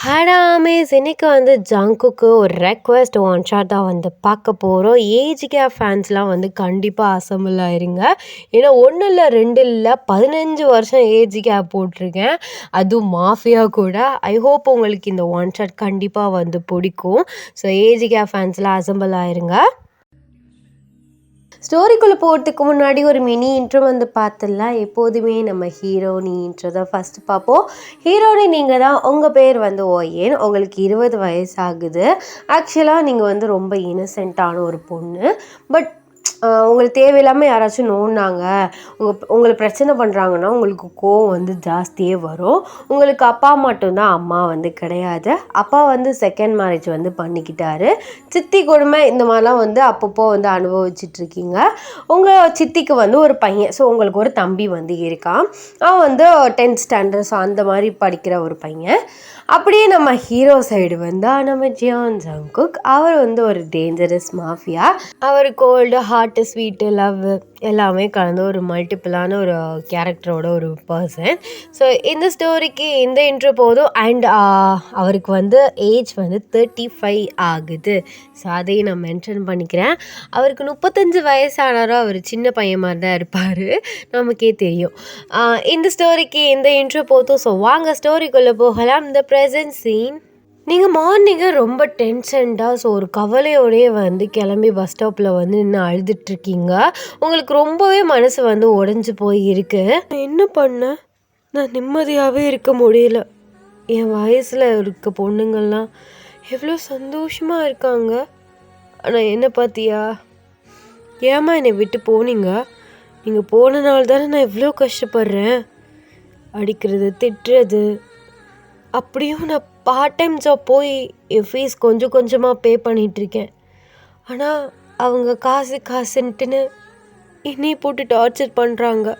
ஹடாமேஸ் இன்னைக்கு வந்து ஜங்குக்கு ஒரு ரெக்வெஸ்ட் ஒன் ஷாட் தான் வந்து பார்க்க போகிறோம். ஏஜ் கேப் ஃபேன்ஸ்லாம் வந்து கண்டிப்பாக அசம்பிள் ஆயிருங்க. ஏன்னா ஒன்றும் இல்லை, 2 இல்லை, 15 வருஷம் ஏஜ் கேப் போட்டிருக்கேன். அதுவும் மாஃபியா கூட. ஐ ஹோப் உங்களுக்கு இந்த ஒன் ஷாட் கண்டிப்பாக வந்து பிடிக்கும். ஸோ ஏஜ் கேப் ஃபேன்ஸ்லாம் அசம்பிள் ஆயிருங்க. ஸ்டோரிக்குள்ளே போகிறதுக்கு முன்னாடி ஒரு மினி இன்ட்ரோ வந்து பார்த்துடலாம். எப்போதுமே நம்ம ஹீரோனி இன்ட்ரோ தான் ஃபஸ்ட்டு பார்ப்போம். ஹீரோனி நீங்கள் தான். உங்கள் பேர் வந்து ஓயன். உங்களுக்கு 20 வயசு ஆகுது. ஆக்சுவலாக நீங்கள் வந்து ரொம்ப இன்னசென்ட்டான ஒரு பொண்ணு. பட் உங்களுக்கு தேவையில்லாமல் யாராச்சும் நோண்டினாங்க, உங்களை பிரச்சனை பண்ணுறாங்கன்னா உங்களுக்கு கோவம் வந்து ஜாஸ்தியே வரும். உங்களுக்கு அப்பா மட்டும்தான், அம்மா வந்து கிடையாது. அப்பா வந்து செகண்ட் மேரேஜ் வந்து பண்ணிக்கிட்டாரு. சித்தி கொடுமை இந்த மாதிரிலாம் வந்து அப்பப்போ வந்து அனுபவிச்சிட்ருக்கீங்க. உங்கள் சித்திக்கு வந்து ஒரு பையன், ஸோ உங்களுக்கு ஒரு தம்பி வந்து இருக்கான். அவன் வந்து 10th ஸ்டாண்டர்ட், ஸோ அந்த மாதிரி படிக்கிற ஒரு பையன். அப்படியே நம்ம ஹீரோ சைடு வந்தால் நம்ம ஜியான் ஜங்குக். அவர் வந்து ஒரு டேஞ்சரஸ் மாஃபியா. அவர் கோல்டு, ஹார்ட்டு, ஸ்வீட்டு, லவ் எல்லாமே கலந்து ஒரு மல்டிப்புளான ஒரு கேரக்டரோட ஒரு பர்சன். ஸோ இந்த ஸ்டோரிக்கு இந்த இன்ட்ரோ போதும். அண்ட் அவருக்கு வந்து ஏஜ் வந்து 35 ஆகுது. ஸோ அதையும் நான் மென்ஷன் பண்ணிக்கிறேன். அவருக்கு 35 வயசானாரோ அவர் சின்ன பையன் மாதிரி தான் இருப்பார், நமக்கே தெரியும். இந்த ஸ்டோரிக்கு இந்த இன்ட்ரோ போதும். ஸோ வாங்க ஸ்டோரிக்குள்ளே போகலாம். இந்த ப்ரெசன்ட் சீன். நீங்கள் மார்னிங்கு ரொம்ப டென்ஷன்டாக, ஸோ ஒரு கவலையோடையே வந்து கிளம்பி பஸ் ஸ்டாப்பில் வந்து நின்று அழுதுட்ருக்கீங்க. உங்களுக்கு ரொம்பவே மனசு வந்து உடஞ்சி போய் இருக்கு. என்ன பண்ணேன், நான் நிம்மதியாகவே இருக்க முடியல. என் வயசில் இருக்க பொண்ணுங்கள்லாம் எவ்வளோ சந்தோஷமாக இருக்காங்க. ஆனால் என்ன பார்த்தியா, ஏம்மா என்னை விட்டு போனீங்க? நீங்கள் போனனால தானே நான் எவ்வளோ கஷ்டப்படுறேன். அடிக்கிறது, திட்டுறது, அப்படியும் நான் பார்ட் டைம் ஜாப் போய் என் ஃபீஸ் கொஞ்சம் கொஞ்சமாக பே பண்ணிகிட்ருக்கேன். ஆனால் அவங்க காசுன்ட்டுன்னு என்னையை போட்டு டார்ச்சர் பண்ணுறாங்க.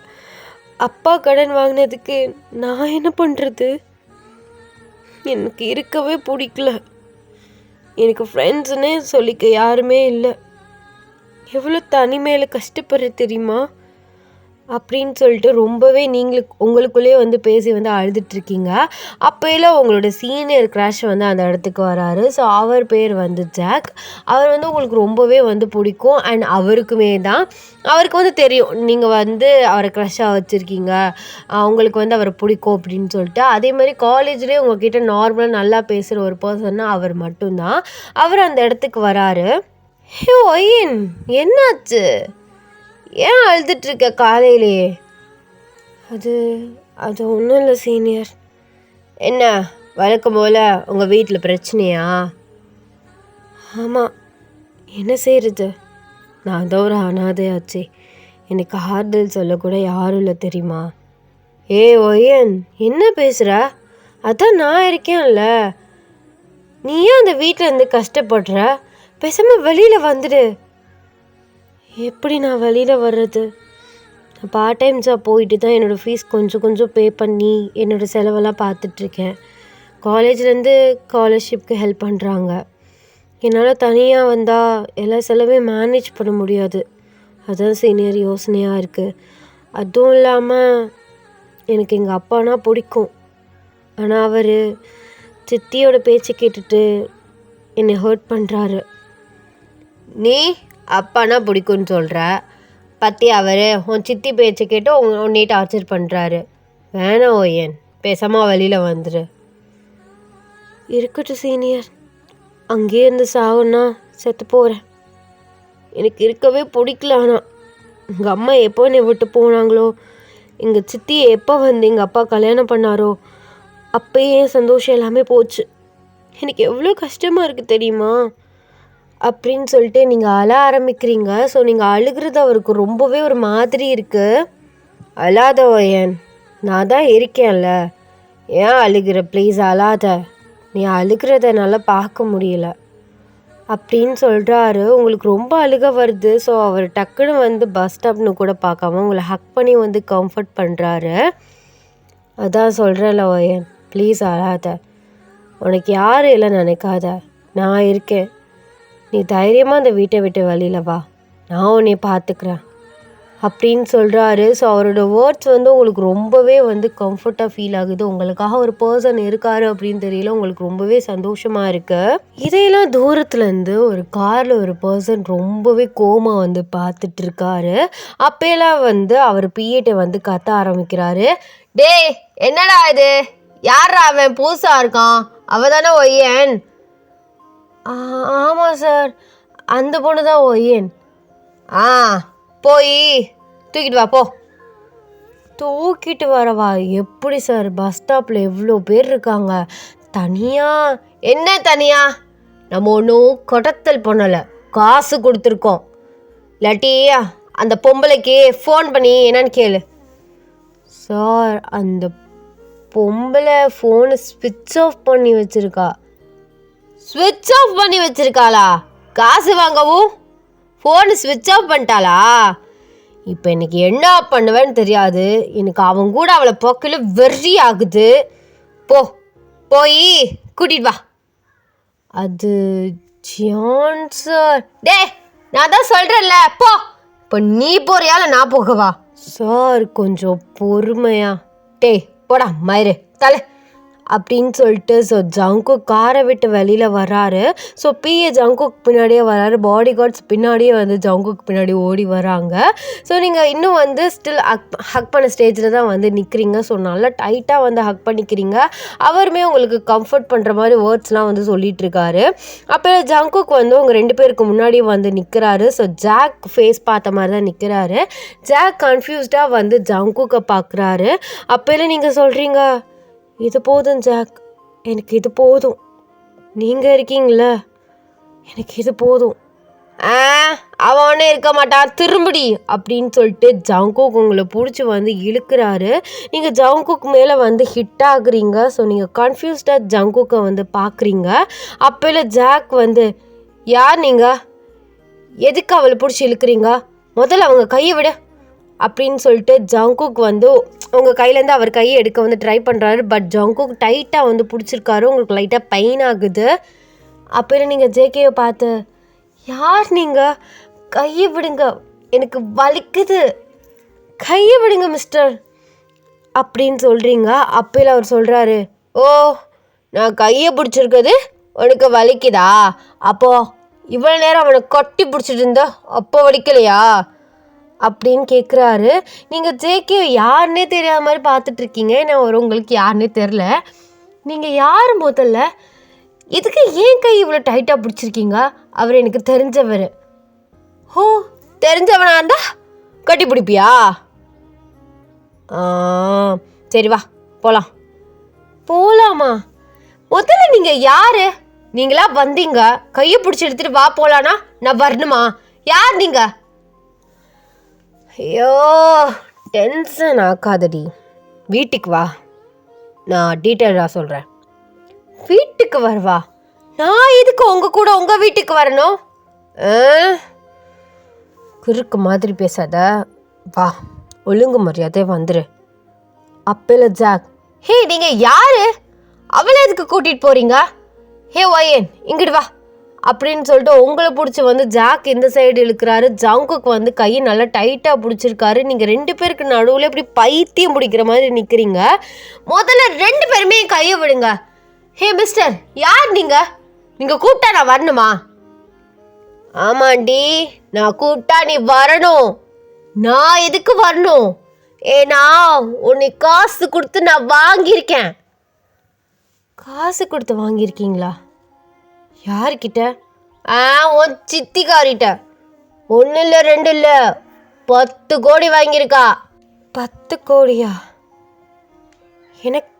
அப்பா கடன் வாங்கினதுக்கு நான் என்ன பண்ணுறது? எனக்கு இருக்கவே பிடிக்கல. எனக்கு ஃப்ரெண்ட்ஸுன்னே சொல்லிக்க யாருமே இல்லை. எவ்வளோ தனிமையில் கஷ்டப்படுற தெரியுமா அப்படின்னு சொல்லிட்டு ரொம்பவே உங்களுக்குள்ளே வந்து பேசி வந்து அழுதுட்ருக்கீங்க. அப்போயெல்லாம் உங்களோட சீனியர் க்ராஷ் வந்து அந்த இடத்துக்கு வராரு. ஸோ அவர் பேர் வந்து ஜாக். அவர் வந்து உங்களுக்கு ரொம்பவே வந்து பிடிக்கும். அண்ட் அவருக்குமே தான், அவருக்கு வந்து தெரியும் நீங்கள் வந்து அவரை க்ரஷ்ஷாக வச்சுருக்கீங்க, உங்களுக்கு வந்து அவரை பிடிக்கும் அப்படின்னு சொல்லிட்டு. அதே மாதிரி காலேஜ்லேயே உங்ககிட்ட நார்மலாக நல்லா பேசுகிற ஒரு பர்சன்னா அவர் மட்டும்தான். அவர் அந்த இடத்துக்கு வராரு. ஹே ஒயின், என்னாச்சு? ஏன் அழுதுட்ருக்க காலையிலேயே? அது அது ஒன்றும் இல்லை சீனியர். என்ன வழக்கம் போல் உங்கள் வீட்டில் பிரச்சனையா? ஆமாம், என்ன செய்கிறது, நான் தான் ஒரு அனாதையாச்சே. எனக்கு ஆறுதல் சொல்லக்கூட யாரும் இல்லை தெரியுமா? ஏ ஒயன், என்ன பேசுகிற? அதான் நான் இருக்கேன்ல. நீ ஏன் அந்த வீட்டில் இருந்து கஷ்டப்படுற? பேசாமல் வெளியில் வந்துடு. எப்படி நான் வெளியில் வர்றது? நான் பார்ட் டைம் ஜாப் போயிட்டு தான் என்னோடய ஃபீஸ் கொஞ்சம் கொஞ்சம் பே பண்ணி என்னோடய செலவெல்லாம் பார்த்துட்ருக்கேன். காலேஜ்லேருந்து ஸ்காலர்ஷிப்க்கு ஹெல்ப் பண்ணுறாங்க. என்னால் தனியாக வந்தால் எல்லா செலவே மேனேஜ் பண்ண முடியாது. அதுதான் சீனியர் யோசனையாக இருக்குது. அதுவும் இல்லாமல் எனக்கு எங்கள் அப்பானா பிடிக்கும். ஆனால் அவர் சித்தியோட பேச்சை கேட்டுட்டு என்னை ஹர்ட் பண்ணுறாரு. நீ அப்பானா பிடிக்கும்னு சொல்கிற, பற்றி அவர் உன் சித்தி பேச்சை கேட்டு உன்னை டார்ச்சர் பண்ணுறாரு. வேணாம் ஓயன், பேசாமல் வெளியில் வந்துடு. இருக்கட்டும் சீனியர், அங்கேயே இருந்து சாகுன்னா செத்து போகிறேன். எனக்கு இருக்கவே பிடிக்கல. ஆனால் எங்கள் அம்மா எப்போ என்னை விட்டு போனாங்களோ, எங்கள் சித்தி எப்போ வந்து எங்கள் அப்பா கல்யாணம் பண்ணாரோ, அப்போயே என் சந்தோஷம் எல்லாமே போச்சு. எனக்கு எவ்வளோ கஷ்டமாக இருக்குது தெரியுமா அப்படின்னு சொல்லிட்டு நீங்கள் அழ ஆரம்பிக்கிறீங்க. ஸோ நீங்கள் அழுகிறது அவருக்கு ரொம்பவே ஒரு மாதிரி இருக்குது. அழாத ஓயன், நான் தான் இருக்கேன்ல. ஏன் அழுகிற? ப்ளீஸ் அழாத. நீ அழுகிறத என்னால் பார்க்க முடியல அப்படின்னு சொல்கிறாரு. உங்களுக்கு ரொம்ப அழுக வருது. ஸோ அவர் டக்குன்னு வந்து பஸ் ஸ்டாப்னு கூட பார்க்காம உங்களை ஹக் பண்ணி வந்து கம்ஃபர்ட் பண்ணுறாரு. அதான் சொல்கிறேன்ல ஓயன், ப்ளீஸ் அழாத. உனக்கு யாரும் இல்லை நினைக்காத, நான் இருக்கேன். நீ தைரியமாக அந்த வீட்டை விட்டு வெளியில் வா, நான் உன்னை பார்த்துக்கிறேன். அப்படின்னு சொல்கிறாரு. ஸோ அவரோட வேர்ட்ஸ் வந்து உங்களுக்கு ரொம்பவே வந்து கம்ஃபர்ட்டாக ஃபீல் ஆகுது. உங்களுக்காக ஒரு பர்சன் இருக்கார் அப்படின்னு தெரியல, உங்களுக்கு ரொம்பவே சந்தோஷமாக இருக்குது. இதையெல்லாம் தூரத்துலேருந்து ஒரு காரில் ஒரு பர்சன் ரொம்பவே கோமாக வந்து பார்த்துட்டு இருக்காரு. அப்போலாம் வந்து அவர் பிஏட்டை வந்து கத்த ஆரம்பிக்கிறாரு. டேய் என்னடா இது, யாரா அவன் புதுசாக இருக்கான், அவ தானே ஒய்யன்? ஆமாம் சார், அந்த பொண்ணு தான் ஒய்யன். போய் தூக்கிட்டு வா போ. தூக்கிட்டு வரவா? எப்படி சார், பஸ் ஸ்டாப்பில் எவ்வளோ பேர் இருக்காங்க, தனியாக? என்ன தனியா? நம்ம ஒன்றும் கடத்தல் பண்ணலை, காசு கொடுத்துருக்கோம். இல்லாட்டி அந்த பொம்பளைக்கு ஃபோன் பண்ணி என்னன்னு கேளு. சார் அந்த பொம்பளை ஃபோனை ஸ்விட்ச் ஆஃப் பண்ணி வச்சுருக்கா. ஸ்விட்ச் ஆஃப் பண்ணி வச்சுருக்காளா? காசு வாங்கவும் ஃபோனு ஸ்விட்ச் ஆஃப் பண்ணிட்டாளா? இப்போ எனக்கு என்ன பண்ணுவேன்னு தெரியாது. எனக்கு அவங்க கூட அவளை போக்கில் வெறி ஆகுது. போய் கூட்டிட்டு வா. அது ஜான் சார். டே நான் தான் சொல்கிறேன்ல, போ. இப்போ நீ போறியா இல்லை நான் போகவா? சார் கொஞ்சம் பொறுமையா. டே போடா மயிறு தலை அப்படின்னு சொல்லிட்டு ஸோ ஜங்குக் காரை விட்டு வெளியில் வராரு. ஸோ பிஏ ஜங்குக் பின்னாடியே வராரு, பாடி கார்ட்ஸ் பின்னாடியே வந்து ஜங்குக் பின்னாடி ஓடி வராங்க. ஸோ நீங்கள் இன்னும் வந்து ஸ்டில் ஹக் பண்ண ஸ்டேஜில் தான் வந்து நிற்கிறீங்க. ஸோ நல்லா டைட்டாக வந்து ஹக் பண்ணிக்கிறீங்க. அவருமே உங்களுக்கு கம்ஃபர்ட் பண்ணுற மாதிரி வேர்ட்ஸ்லாம் வந்து சொல்லிகிட்ருக்காரு. அப்போ ஜங்குக் வந்து உங்கள் 2 பேருக்கு முன்னாடி வந்து நிற்கிறாரு. ஸோ ஜாக் ஃபேஸ் பார்த்த மாதிரி தான் நிற்கிறாரு. ஜாக் கன்ஃபியூஸ்டாக வந்து ஜங்குக்கை பார்க்குறாரு. அப்போல நீங்கள் சொல்கிறீங்க, இது போதும் ஜாக், எனக்கு இது போதும், நீங்கள் இருக்கீங்கள, எனக்கு இது போதும். அவன் ஒன்றும் இருக்க மாட்டான், திரும்படி அப்படின்னு சொல்லிட்டு ஜங்குக் உங்களை பிடிச்சி வந்து இழுக்கிறாரு. நீங்கள் ஜங்குக் மேலே வந்து ஹிட் ஆகுறீங்க. ஸோ நீங்கள் கன்ஃபியூஸ்டாக ஜங்குக்கை வந்து பார்க்குறீங்க. அப்போல ஜாக் வந்து, யார் நீங்கள், எதுக்கு அவளை பிடிச்சி இழுக்கிறீங்க, முதல்ல அவங்க கையை விட அப்படின்னு சொல்லிட்டு ஜங்குக் வந்து உங்கள் கையிலேருந்து அவர் கையை எடுக்க வந்து ட்ரை பண்ணுறாரு. பட் ஜங்குக் டைட்டாக வந்து பிடிச்சிருக்காரு. உங்களுக்கு லைட்டாக பெயின் ஆகுது. அப்போ நீங்கள் ஜேகேயை பார்த்து, யார் நீங்கள், கையை விடுங்க, எனக்கு வலிக்குது, கையை விடுங்க மிஸ்டர் அப்படின்னு சொல்கிறீங்க. அப்போல அவர் சொல்கிறாரு, ஓ நான் கையை பிடிச்சிருக்குது உனக்கு வலிக்குதா, அப்போது இவ்வளோ நேரம் அவனை கட்டி பிடிச்சிட்டு இருந்தா அப்போ வலிக்கலையா அப்படின்னு கேட்குறாரு. நீங்கள் ஜேகே யாருன்னே தெரியாத மாதிரி பார்த்துட்ருக்கீங்க. நான் உங்களுக்கு யாருன்னே தெரில. நீங்கள் யார் முதல்ல, இதுக்கு ஏன் கை இவ்வளோ டைட்டாக பிடிச்சிருக்கீங்க? அவர் எனக்கு தெரிஞ்சவர். ஓ தெரிஞ்சவனா இருந்தா கட்டி பிடிப்பியா? சரி வா போகலாம். போகலாமா? முதல்ல நீங்கள் யார்? நீங்களா வந்தீங்க, கையை பிடிச்சி எடுத்துகிட்டு வா போகலான்னா நான் வரணுமா? யார் நீங்கள்? ஐயோ டென்ஷன் ஆக்காதடி, வீட்டுக்கு வா, நான் டீட்டெயிலாக சொல்கிறேன். வீட்டுக்கு வரவா? நான் எதுக்கு உங்கள் கூட உங்கள் வீட்டுக்கு வரணும்? குறுக்கு மாதிரி பேசாத, வா, ஒழுங்கு மரியாதை வந்துரு. அப்போல ஜாக், ஹே நீங்கள் யார், அவளை எதுக்கு கூட்டிகிட்டு போகிறீங்க? ஹே ஒயன் இங்கிட்டு வா அப்படின்னு சொல்லிட்டு உங்களை பிடிச்சி வந்து ஜாக் இந்த சைடு இழுக்கிறாரு. ஜங்குக்கு வந்து கையை நல்லா டைட்டாக பிடிச்சிருக்காரு. நீங்கள் 2 பேருக்கு நடுவில் இப்படி பைத்தியம் பிடிக்கிற மாதிரி நிற்கிறீங்க. முதல்ல 2 பேருமே கையை விடுங்க. ஹே மிஸ்டர், யார் நீங்கள், நீங்கள் கூப்பிட்டா நான் வரணுமா? ஆமாண்டி, நான் கூப்பிட்டா நீ வரணும். நான் எதுக்கு வரணும்? ஏன்னா உன்னை காசு கொடுத்து நான் வாங்கியிருக்கேன். காசு கொடுத்து வாங்கியிருக்கீங்களா? யார்கிட்ட? உன் சித்திக்காரிட்ட. 1 இல்லை 2 இல்லை 10 கோடி வாங்கியிருக்கா. 10 கோடியா? எனக்கு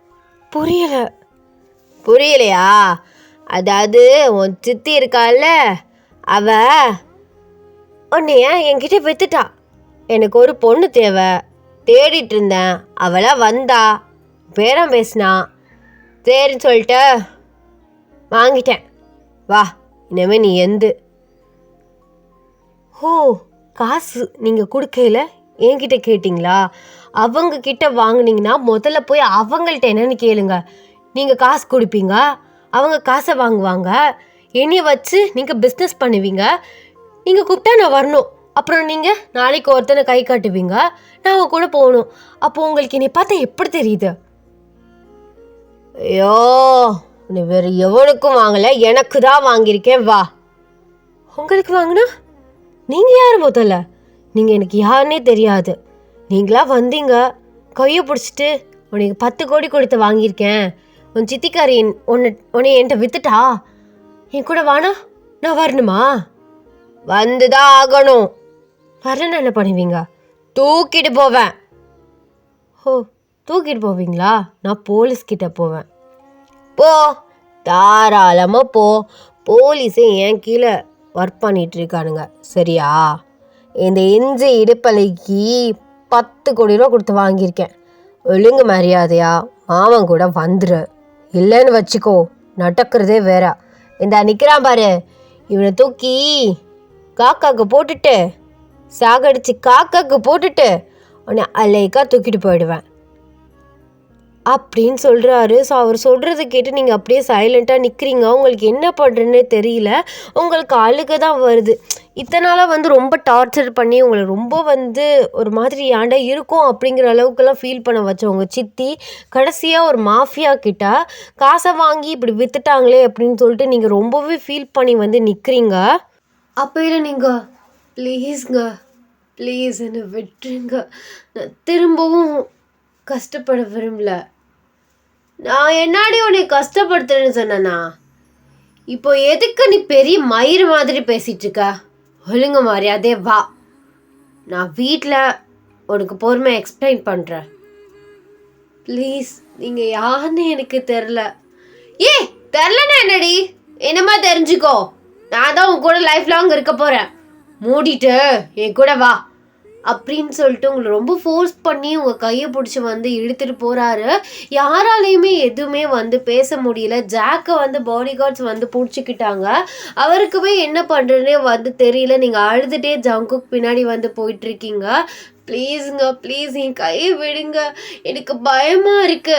புரியலையா? அதாவது உன் சித்தி இருக்கால, அவ உன்னைய என்கிட்ட வித்துட்டா. எனக்கு ஒரு பொண்ணு தேவை, தேடிட்டு இருந்தேன், அவளா வந்தா, பேரம் பேசினா, சரின்னு சொல்லிட்டு வாங்கிட்டேன். வா, இனிமே நீ எந்து. ஓ காசு நீங்கள் கொடுக்கையில் என்கிட்ட கேட்டிங்களா? அவங்க கிட்ட வாங்கினீங்கன்னா முதல்ல போய் அவங்கள்ட்ட என்னன்னு கேளுங்க. நீங்கள் காசு கொடுப்பீங்க, அவங்க காசை வாங்குவாங்க, என்னைய வச்சு நீங்கள் பிஸ்னஸ் பண்ணுவீங்க. நீங்கள் கூப்பிட்டா நான் வரணும், அப்புறம் நீங்கள் நாளைக்கு ஒருத்தனை கை காட்டுவீங்க, நான் அவங்க கூட போகணும். அப்போது உங்களுக்கு என்னை பார்த்தா எப்படி தெரியுது? ஐயோ, நீ வேறு எவனுக்கும் வாங்கலை, எனக்கு தான் வாங்கியிருக்கேன். வா. உங்களுக்கு வாங்கினா நீங்கள் யார் முதல்ல? நீங்கள் எனக்கு யாருன்னே தெரியாது. நீங்களா வந்தீங்க, கையை பிடிச்சிட்டு உனக்கு 10 கோடி கொடுத்து வாங்கியிருக்கேன், உன் சித்திக்காரி உன்னை என்கிட்ட வித்துட்டா, என் கூட வானா நான் வரணுமா? வந்துதான் ஆகணும். வரலன்னு என்ன பண்ணுவீங்க? தூக்கிட்டு போவேன். ஓ, தூக்கிட்டு போவீங்களா? நான் போலீஸ்கிட்ட போவேன். போ, தாராளமாக போ. போலீஸே என் கீழே ஒர்க் பண்ணிட்டு இருக்கானுங்க, சரியா? இந்த இஞ்சி இடுப்பலைக்கு 10 கோடி ரூபா கொடுத்து வாங்கியிருக்கேன். ஒழுங்கு மரியாதையா மாமன் கூட வந்துரு, இல்லைன்னு வச்சுக்கோ நடக்கிறதே வேற. இந்த நிற்கிறான் பாரு, இவனை தூக்கி காக்காக்கு போட்டுட்டு, சாகடிச்சு காக்காக்கு போட்டுட்டு உன்னை அலைக்கா தூக்கிட்டு போயிடுவேன் அப்படின்னு சொல்கிறாரு. ஸோ அவர் சொல்கிறத கேட்டு நீங்கள் அப்படியே சைலண்ட்டாக நிற்கிறீங்க. உங்களுக்கு என்ன பண்ணுறதுன்னே தெரியல. உங்களுக்கு அழுக தான் வருது. இத்தனை நாளாக ரொம்ப டார்ச்சர் பண்ணி உங்களை ரொம்ப ஒரு மாதிரி ஏன்டா இருக்கும் அப்படிங்கிற அளவுக்குலாம் ஃபீல் பண்ண வச்சவங்க சித்தி கடைசியாக ஒரு மாஃபியா கிட்ட காசை வாங்கி இப்படி வித்துட்டாங்களே அப்படின்னு சொல்லிட்டு நீங்கள் ரொம்பவே ஃபீல் பண்ணி நிற்கிறீங்க. அப்போ இல்லை நீங்கள் ப்ளீஸுங்க, ப்ளீஸ் என்னை விட்டுருங்க. நான் திரும்பவும் கஷ்டப்பட விரும்பல. நான் என்னாடி உன்னை கஷ்டப்படுத்துறேன்னு சொன்னேண்ணா? இப்போ எதுக்கு நீ பெரிய மயிர் மாதிரி பேசிகிட்டு இருக்க? ஒழுங்கு மரியாதே வா. நான் வீட்டில் உனக்கு பொறுமையாக எக்ஸ்பிளைன் பண்ணுறேன். ப்ளீஸ், நீங்கள் யாருன்னு எனக்கு தெரில. தெரிலன்னா என்னடி? என்னமா தெரிஞ்சுக்கோ, நான் தான் உன் கூட லைஃப் லாங் இருக்க போகிறேன். மூடிட்டு என் கூட வா அப்படின்னு சொல்லிட்டு உங்களை ரொம்ப ஃபோர்ஸ் பண்ணி உங்கள் கையை பிடிச்சி இழுத்துட்டு போகிறாரு. யாராலையுமே எதுவுமே பேச முடியல. ஜாக்கை பாடி கார்ட்ஸ் பிடிச்சிக்கிட்டாங்க. அவருக்குமே என்ன பண்ணுறதுனே தெரியல. நீங்கள் அழுதுகிட்டே ஜங்குக்கு பின்னாடி போயிட்டுருக்கீங்க. ப்ளீஸுங்க, ப்ளீஸ் என் கையை விடுங்க, எனக்கு பயமாக இருக்கு.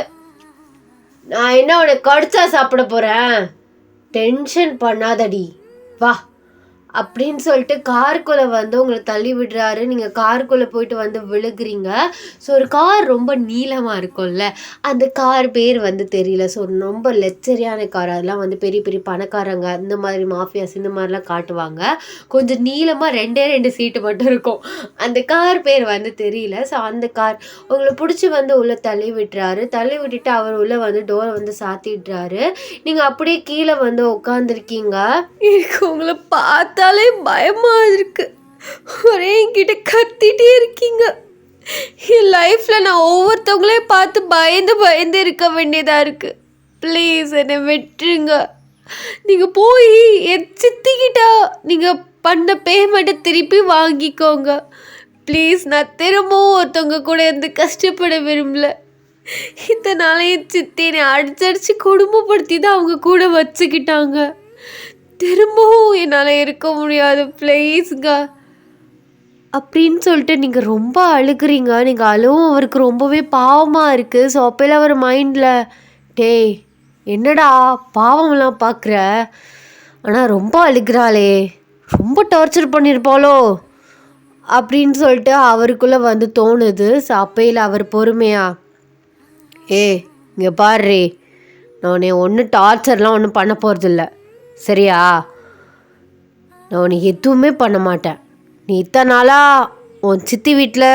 நான் என்ன உனக்கு கடிச்சா சாப்பிட போகிறேன்? டென்ஷன் பண்ணாதடி, வா அப்படின்னு சொல்லிட்டு காருக்குள்ளே உங்களை தள்ளி விடுறாரு. நீங்கள் காருக்குள்ளே போயிட்டு விழுகிறீங்க. ஸோ ஒரு கார் ரொம்ப நீளமாக இருக்கும்ல, அந்த கார் பேர் தெரியல. ஸோ ரொம்ப லெக்சரியான கார். அதெல்லாம் பெரிய பெரிய பணக்காரங்க, இந்த மாதிரி மாஃபியாஸ் இந்த மாதிரிலாம் காட்டுவாங்க. கொஞ்சம் நீளமாக 2 சீட்டு மட்டும் இருக்கும். அந்த கார் பேர் தெரியல. ஸோ அந்த கார் உங்களை பிடிச்சி உள்ளே தள்ளி விட்டுறாரு. தள்ளி விட்டுட்டு அவர் உள்ளே டோரை சாத்திடுறாரு. நீங்கள் அப்படியே கீழே உட்காந்துருக்கீங்க. எனக்கு உங்களை பார்த்தா பயமா இருக்கு. ஒரே என்கிட்ட கத்திட்டே இருக்கீங்க. என் லைஃப்ல நான் ஒவ்வொருத்தவங்களே பார்த்து பயந்து இருக்க வேண்டியதா இருக்கு. ப்ளீஸ் என்னை விட்டுருங்க. நீங்க போய் என் சித்திக்கிட்ட நீங்க பண்ண பேமெண்ட்டை திருப்பி வாங்கிக்கோங்க. ப்ளீஸ், நான் திரும்பவும் ஒருத்தவங்க கூட கஷ்டப்பட விரும்பல. இதனால என் சித்தி என்னை அடிச்சடிச்சு குடும்பப்படுத்தி தான் அவங்க கூட வச்சுக்கிட்டாங்க. திரும்பவும் என்னால் இருக்க முடியாது, ப்ளீஸுங்க அப்படின்னு சொல்லிட்டு நீங்கள் ரொம்ப அழுகிறீங்க. நீங்கள் அழுவும் அவருக்கு ரொம்பவே பாவமாக இருக்குது. ஸோ அப்போல்லாம் அவர் மைண்டில், டேய் என்னடா பாவம்லாம் பார்க்குற, ஆனால் ரொம்ப அழுகிறாளே, ரொம்ப டார்ச்சர் பண்ணியிருப்பாளோ அப்படின்னு சொல்லிட்டு அவருக்குள்ளே தோணுது. ஸோ அப்பையில் அவர் பொறுமையா, இங்கே பாரு, நான் உன்னை ஒன்றும் டார்ச்சர்லாம் ஒன்றும் பண்ண போகிறதில்ல, சரியா? நான் உனக்கு எதுவுமே பண்ண மாட்டேன். நீ இத்தனை நாளாக உன் சித்தி வீட்டில்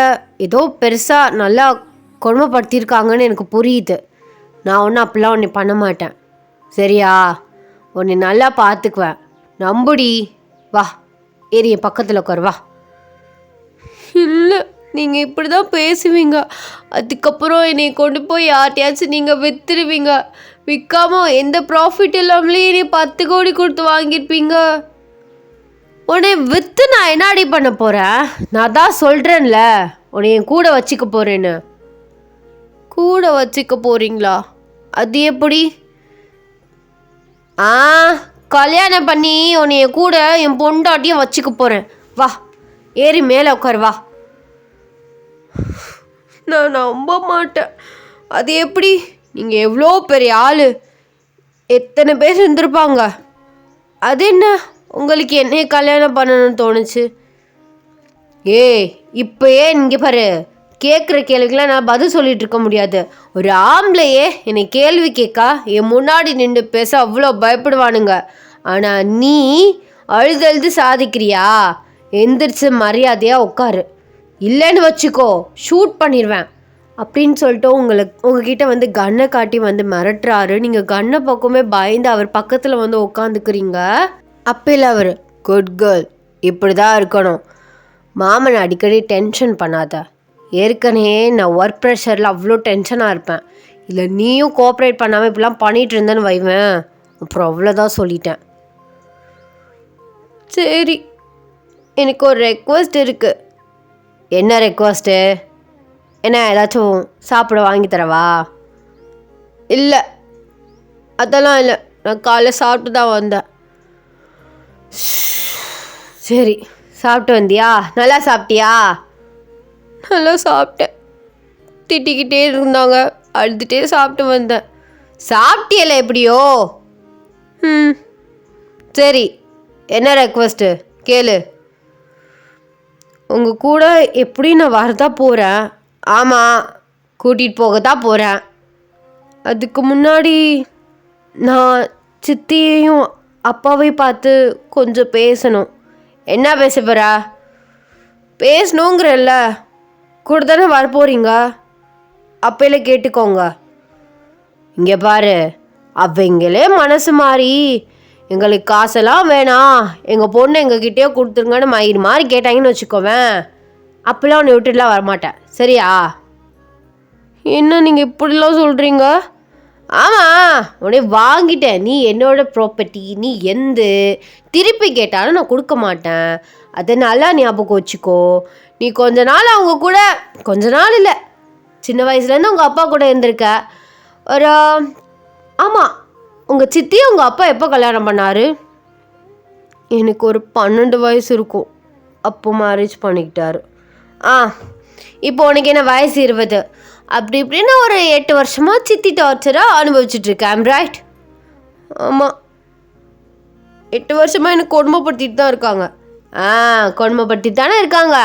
ஏதோ பெருசாக நல்லா கொடுமைப்படுத்தியிருக்காங்கன்னு எனக்கு புரியுது. நான் ஒன்றும் அப்படிலாம் உன்னை பண்ண மாட்டேன், சரியா? உன்னை நல்லா பார்த்துக்குவேன், நம்புடி. வா, ஏறி என் பக்கத்தில் உட்கார், வா. இல்லை, நீங்கள் இப்படி தான் பேசுவீங்க. அதுக்கப்புறம் என்னை கொண்டு போய் யார்ட்டையாச்சும் நீங்கள் விற்றுருவீங்க. விற்காமல் எந்த ப்ராஃபிட் இல்லாமலே நீ 10 கோடி கொடுத்து வாங்கியிருப்பீங்க. உன்னை விற்று நான் என்னாடி பண்ண போகிறேன்? நான் தான் சொல்கிறேன்ல, உன்னை என் கூட வச்சுக்க போகிறேன்னு. கூட வச்சுக்க போகிறீங்களா? அது எப்படி? கல்யாணம் பண்ணி உன்னை என் கூட என் பொண்டாட்டியும் வச்சுக்க போகிறேன். வா, ஏறி மேலே உட்கார், வா. நான் நம்ப மாட்டேன். அது எப்படி? நீங்கள் எவ்வளோ பெரிய ஆள், எத்தனை பேர் இருந்திருப்பாங்க. அது என்ன உங்களுக்கு என்னைய கல்யாணம் பண்ணணும்னு தோணுச்சு? ஏய் இப்பயே இங்கே பாரு, கேட்குற கேள்விக்கெலாம் நான் பதில் சொல்லிட்டு இருக்க முடியாது. ஒரு ஆம்பளையே என்னை கேள்வி கேட்கா என் முன்னாடி நின்று பேச அவ்வளோ பயப்படுவானுங்க. ஆனால் நீ அழுது சாதிக்கிறியா? எந்திரிச்சு மரியாதையாக உட்காரு, இல்லைன்னு வச்சுக்கோ ஷூட் பண்ணிடுவேன் அப்படின்னு சொல்லிட்டு உங்ககிட்ட வந்து கன்னை காட்டி வந்து மிரட்டுறாரு. நீங்கள் கன்னை பக்கமே பயந்து அவர் பக்கத்தில் வந்து உட்காந்துக்கிறீங்க. அப்போல அவர் குட் கேர்ள், இப்படி தான் இருக்கணும், மாமன் அடிக்கடி டென்ஷன் பண்ணாத, ஏற்கனவே நான் ஒர்க் ப்ரெஷரில் அவ்வளோ டென்ஷனாக இருப்பேன், இல்லை நீயும் கோஆப்ரேட் பண்ணாமல் இப்படிலாம் பண்ணிகிட்டு இருந்தேன்னு வைவேன், அப்புறம் அவ்வளோதான் சொல்லிட்டேன். சரி, எனக்கு ஒரு ரெக்வஸ்ட் இருக்குது. என்ன ரெக்வஸ்ட்டு? என்ன ஏதாச்சும் சாப்பிட வாங்கி தரவா? இல்லை அதெல்லாம் இல்லை, நான் காலைல சாப்பிட்டு தான் வந்தேன். சரி, சாப்பிட்டு வந்தியா? நல்லா சாப்பிட்டியா? நல்லா சாப்பிட்டேன். திட்டிக்கிட்டே இருந்தாங்க, அழுதுகிட்டே சாப்பிட்டு வந்தேன். சாப்பிட்டியல எப்படியோ? சரி, என்ன ரெக்வஸ்ட்டு கேளு. உங்கள் கூட எப்படி நான் வரதான் போகிறேன். ஆமாம், கூட்டிகிட்டு போக தான் போகிறேன். அதுக்கு முன்னாடி நான் சித்தியையும் அப்பாவையும் பார்த்து கொஞ்சம் பேசணும். என்ன பேச போகிறா? பேசணுங்கிறல்ல, கூட தானே வரப்போறீங்க, அப்பையில கேட்டுக்கோங்க. இங்கே பாரு, அவங்களே மனசு மாறி எங்களுக்கு காசெல்லாம் வேணாம், எங்கள் பொண்ணு எங்ககிட்டயே கொடுத்துருங்கன்னு மயிறு மாதிரி கேட்டாங்கன்னு வச்சுக்கோவேன், அப்போல்லாம் உன்னை விட்டுட்டுலாம் வரமாட்டேன், சரியா? என்ன நீங்கள் இப்படிலாம் சொல்கிறீங்க? ஆமாம், உடனே வாங்கிட்டேன், நீ என்னோட ப்ராப்பர்ட்டி, நீ திருப்பி கேட்டாலும் நான் கொடுக்க மாட்டேன், அதை நல்லா ஞாபகம் வச்சுக்கோ. நீ கொஞ்ச நாள் அவங்க கூட, கொஞ்ச நாள் இல்லை, சின்ன வயசுலேருந்து உங்கள் அப்பா கூட இருந்திருக்க. ஒரு ஆமாம், உங்கள் சித்தி உங்கள் அப்பா எப்போ கல்யாணம் பண்ணார்? எனக்கு ஒரு 12 வயசு இருக்கும், அப்போ மேரேஜ் பண்ணிக்கிட்டாரு. இப்போ உனக்கு என்ன வயசு 20, அப்படி இப்படின்னு ஒரு 8 வருஷமாக சித்தி டார்ச்சராக அனுபவிச்சுட்ருக்கேன், ரைட்? ஆமாம், 8 வருஷமாக எனக்கு கொடுமைப்படுத்திட்டு தான் இருக்காங்க. கொடுமைப்படுத்திட்டு தானே இருக்காங்க.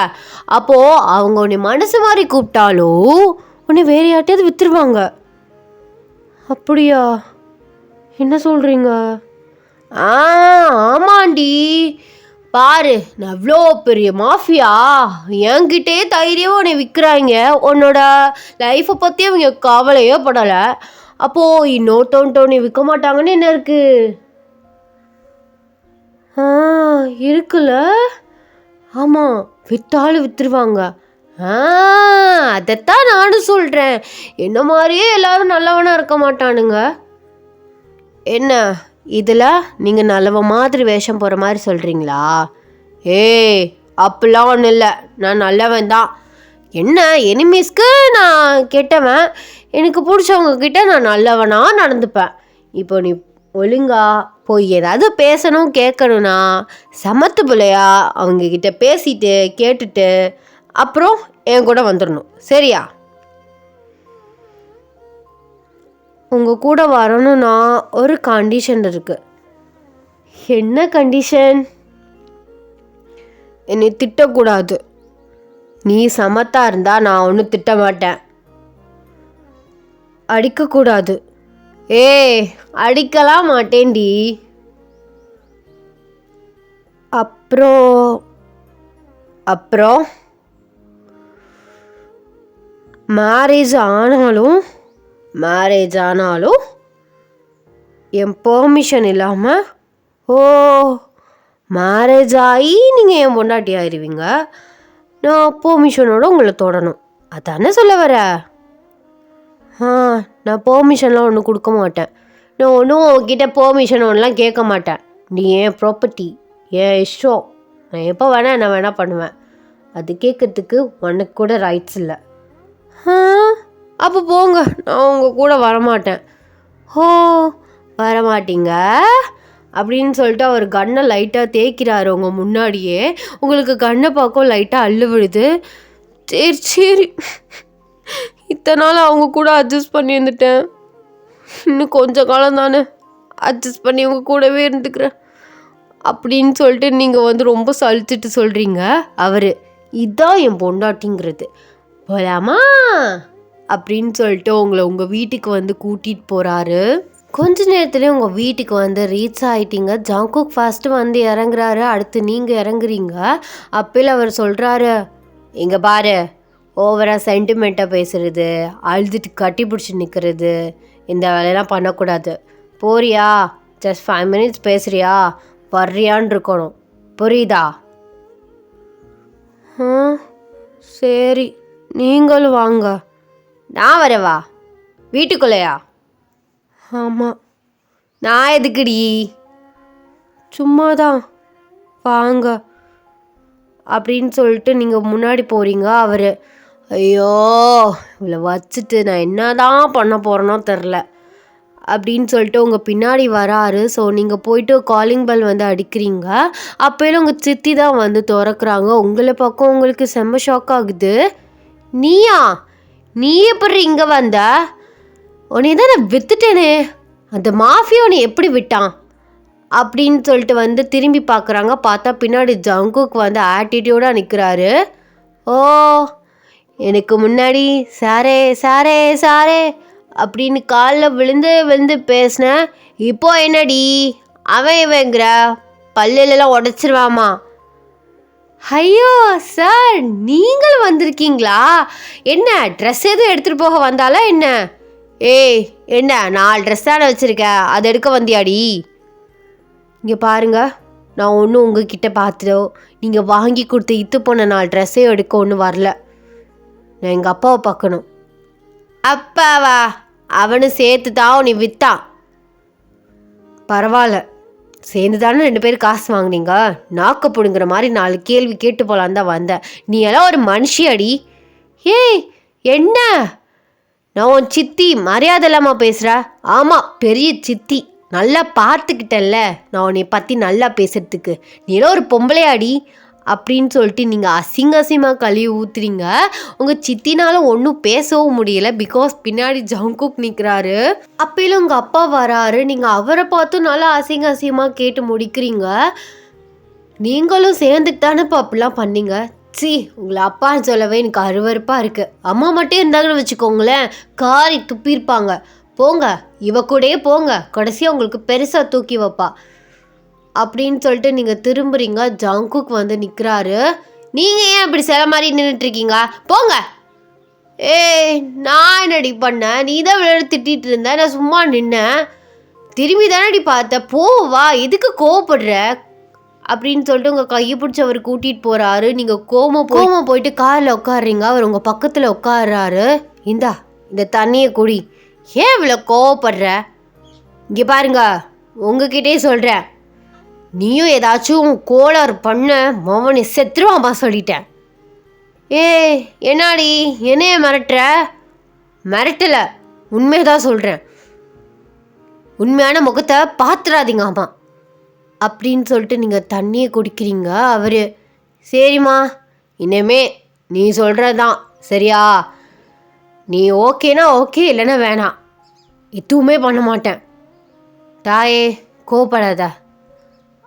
அப்போது அவங்க உன்னை மனசு மாதிரி கூப்பிட்டாலும் உன்னை வேறு யார்ட்டையாவது விற்றுருவாங்க. அப்படியா? என்ன சொல்கிறீங்க? ஆமாண்டி, பாரு, நான் அவ்வளோ பெரிய மாஃபியா, என்கிட்டே தைரியமாக உன்னை விற்கிறாங்க, உன்னோட லைஃப்பை பற்றி அவங்க கவலையே படலை. அப்போது இன்னொருத்தவன்ட்டு உன்னை விற்க மாட்டாங்கன்னு என்ன இருக்குது? இருக்குல்ல, ஆமாம், விற்றாலும் விற்றுருவாங்க. அதைத்தான் நானும் சொல்கிறேன், என்ன மாதிரியே எல்லாரும் நல்லவனாக இருக்க மாட்டானுங்க. என்ன இதில் நீங்கள் நல்லவ மாதிரி வேஷம் போகிற மாதிரி சொல்கிறீங்களா? அப்படிலாம் ஒன்றும் இல்லை, நான் நல்லவன் தான். என்ன எனிமீஸ்க்கு நான் கெட்டவன், எனக்கு பிடிச்சவங்கக்கிட்ட நான் நல்லவனாக நடந்துப்பேன். இப்போ நீ ஒழுங்கா போய் ஏதாவது பேசணும் கேட்கணுன்னா சமத்து பிள்ளையா அவங்கக்கிட்ட பேசிட்டு கேட்டுட்டு அப்புறம் என் கூட வந்துடணும், சரியா? உங்கள் கூட வரணும்னா ஒரு கண்டிஷன் இருக்குது. என்ன கண்டிஷன்? என்னை திட்டக்கூடாது. நீ சமத்தா இருந்தால் நான் ஒன்றும் திட்ட மாட்டேன். அடிக்கக்கூடாது. அடிக்கலாம் மாட்டேன்டி. அப்புறம் மேரேஜ் ஆனாலும் என் பெர்மிஷன் இல்லாமல் மேரேஜ் ஆகி நீங்கள் என் பொண்டாட்டி ஆயிடுவீங்க, நான் பெர்மிஷனோட உங்களை தொடணும், அதானே சொல்ல வர? நான் பெர்மிஷன்லாம் ஒன்றும் கொடுக்க மாட்டேன். நான் ஒன்றும் உங்ககிட்ட பெர்மிஷன் ஒன்றுலாம் கேட்க மாட்டேன். நீ ஏன் ப்ராப்பர்ட்டி, என் இஷ்டம், நான் எப்போ வேணால் என்ன வேணால் பண்ணுவேன். அது கேட்கறதுக்கு உனக்கு கூட ரைட்ஸ் இல்லை. அப்போ போங்க, நான் உங்கள் கூட வரமாட்டேன். வரமாட்டீங்க அப்படின்னு சொல்லிட்டு அவர் கன்னை லைட்டாக தேய்க்கிறாரு உங்கள் முன்னாடியே. உங்களுக்கு கன்னை பார்க்கும் லைட்டாக அள்ளு விழுது. சரி, இத்தனை நாள் அவங்க கூட அட்ஜஸ்ட் பண்ணி இருந்துட்டேன், இன்னும் கொஞ்சம் காலம் தானே அட்ஜஸ்ட் பண்ணி உங்க கூடவே இருந்துக்கிறேன் அப்படின்னு சொல்லிட்டு நீங்கள் வந்து ரொம்ப சலிச்சுட்டு சொல்கிறீங்க. அவர் இதான் என் பொண்டாட்டிங்கிறது. போலாமா அப்படின்னு சொல்லிட்டு உங்களை உங்கள் வீட்டுக்கு வந்து கூட்டிகிட்டு போகிறாரு. கொஞ்ச நேரத்துலேயே உங்கள் வீட்டுக்கு வந்து ரீச் ஆகிட்டீங்க. ஜங்குக் ஃபஸ்ட்டு வந்து இறங்குறாரு, அடுத்து நீங்கள் இறங்குறீங்க. அப்போல அவர் சொல்கிறாரு, இங்கே பாரு, ஓவராக சென்டிமெண்ட்டாக பேசுகிறது, அழுதுட்டு கட்டி பிடிச்சி நிற்கிறது, இந்த வேலையெல்லாம் பண்ணக்கூடாது. போறியா? ஜஸ்ட் 5 minutes பேசுறியா, வர்றியான்னு இருக்கணும், புரியுதா? சரி, நீங்களும் வாங்க. நான் வரவா? வீட்டுக்குள்ளையா? ஆமாம். நான் எதுக்குடி? சும்மாதான், வாங்க அப்படின்னு சொல்லிட்டு நீங்கள் முன்னாடி போகிறீங்க. அவர், ஐயோ இவளை வச்சுட்டு நான் என்ன தான் பண்ண போகிறேனோ தெரில அப்படின்னு சொல்லிட்டு உங்கள் பின்னாடி வராரு. ஸோ நீங்கள் போயிட்டு காலிங் பெல் வந்து அடிக்கிறீங்க. அப்போயும் உங்கள் சித்தி தான் வந்து திறக்கிறாங்க. உங்களை பக்கம் உங்களுக்கு செம்ம ஷாக் ஆகுது. நீயா? நீ எப்படி இங்கே வந்த? உன்னை தான் நான் வித்துட்டேனே, அந்த மாஃபியா உன்னை எப்படி விட்டான் அப்படின்னு சொல்லிட்டு வந்து திரும்பி பார்க்குறாங்க. பார்த்தா பின்னாடி ஜங்குக் வந்து ஆட்டிடியூடாக நிற்கிறாரு. ஓ, எனக்கு முன்னாடி சாரே சாரே சாரே அப்படின்னு காலில் விழுந்து விழுந்து பேசினேன். இப்போ என்னடி அவன் இவங்கிற, பல்லுலாம் உடச்சிருவாமா. ஐயோ சார், நீங்கள் வந்திருக்கீங்களா? என்ன ட்ரெஸ் எதுவும் எடுத்துகிட்டு போக வந்தாலா என்ன? ஏய், என்ன 4 ட்ரெஸ் தானே வச்சுருக்கேன், அதை எடுக்க வந்தியாடி? இங்கே பாருங்க, நான் ஒன்றும் உங்ககிட்ட பார்த்துட்டோ நீங்கள் வாங்கி கொடுத்து இத்து போன 4 ட்ரெஸ்ஸையும் எடுக்க ஒன்றும் வரல. நான் எங்கள் அப்பாவை பார்க்கணும். அப்பாவா? அவனும் சேர்த்து தான் நீ வித்தான். பரவாயில்ல, சேர்ந்து தானே 2 பேரும் காசு வாங்கினீங்க. நாக்க பிடுங்குற மாதிரி 4 கேள்வி கேட்டு போகலான்னு தான் வந்தேன். நீ எல்லாம் ஒரு மனுஷியடி. ஏய், என்ன? நான் உன் சித்தி, மரியாதை இல்லாமல் பேசுகிற? ஆமாம், பெரிய சித்தி. நல்லா பார்த்துக்கிட்டல்ல நான் உன்னை பற்றி நல்லா பேசுகிறதுக்கு. நீ எல்லாம் ஒரு பொம்பளையாடி அப்படின்னு சொல்லிட்டு நீங்கள் அசிங்கமாக கழுவி ஊற்றுறீங்க. உங்கள் சித்தினாலும் ஒன்றும் பேசவும் முடியல, பிகாஸ் பின்னாடி ஜங்குக் நிற்கிறாரு. அப்போல உங்கள் அப்பா வராரு. நீங்கள் அவரை பார்த்தும் நல்லா அசிங்கமாக கேட்டு முடிக்கிறீங்க. நீங்களும் சேர்ந்துட்டு தானேப்பா அப்படிலாம் பண்ணீங்க. சி, உங்களை அப்பான்னு சொல்லவே எனக்கு அருவருப்பாக இருக்குது. அம்மா மட்டும் இருந்தாங்கன்னு வச்சுக்கோங்களேன், காரி துப்பியிருப்பாங்க. போங்க, இவ கூடயே போங்க, கடைசியாக உங்களுக்கு பெருசாக தூக்கி வைப்பா அப்படின்னு சொல்லிட்டு நீங்கள் திரும்புறீங்க. ஜங்குக் வந்து நிற்கிறாரு. நீங்கள் ஏன் இப்படி சில மாதிரி நின்றுட்டுருக்கீங்க? போங்க. ஏய், நான் என்னடி பண்ணேன்? நீ தான் விளையாட திட்டிகிட்டு இருந்த, நான் சும்மா நின்னேன். திரும்பி தானடி பார்த்த, போவா, எதுக்கு கோவப்படுற அப்படின்னு சொல்லிட்டு உங்கள் கையை பிடிச்சி அவர் கூட்டிகிட்டு போகிறாரு. நீங்கள் கோமம் போயிட்டு காரில் உட்காடுறீங்க. அவர் உங்கள் பக்கத்தில் உட்காடுறாரு. இந்தா, இந்த தண்ணியை குடி. ஏன் இவ்வளோ கோவப்படுற? இங்கே பாருங்க, உங்ககிட்டே சொல்கிறேன், நீயும் ஏதாச்சும் கோளாறு பண்ண மவனை செத்துருவாமா சொல்லிட்டேன். ஏய், என்னாடி என்னைய மிரட்டுற? மிரட்டலை, உண்மையதான் சொல்கிறேன். உண்மையான முகத்தை பார்த்துடாதீங்க ஆமா அப்படின்னு சொல்லிட்டு நீங்கள் தண்ணியை குடிக்கிறீங்க. அவர், சரிம்மா, இனிமே நீ சொல்கிறதான் சரியா? நீ ஓகேனா ஓகே, இல்லைன்னா வேணாம், எதுவுமே பண்ண மாட்டேன். தாயே, கோவப்படாத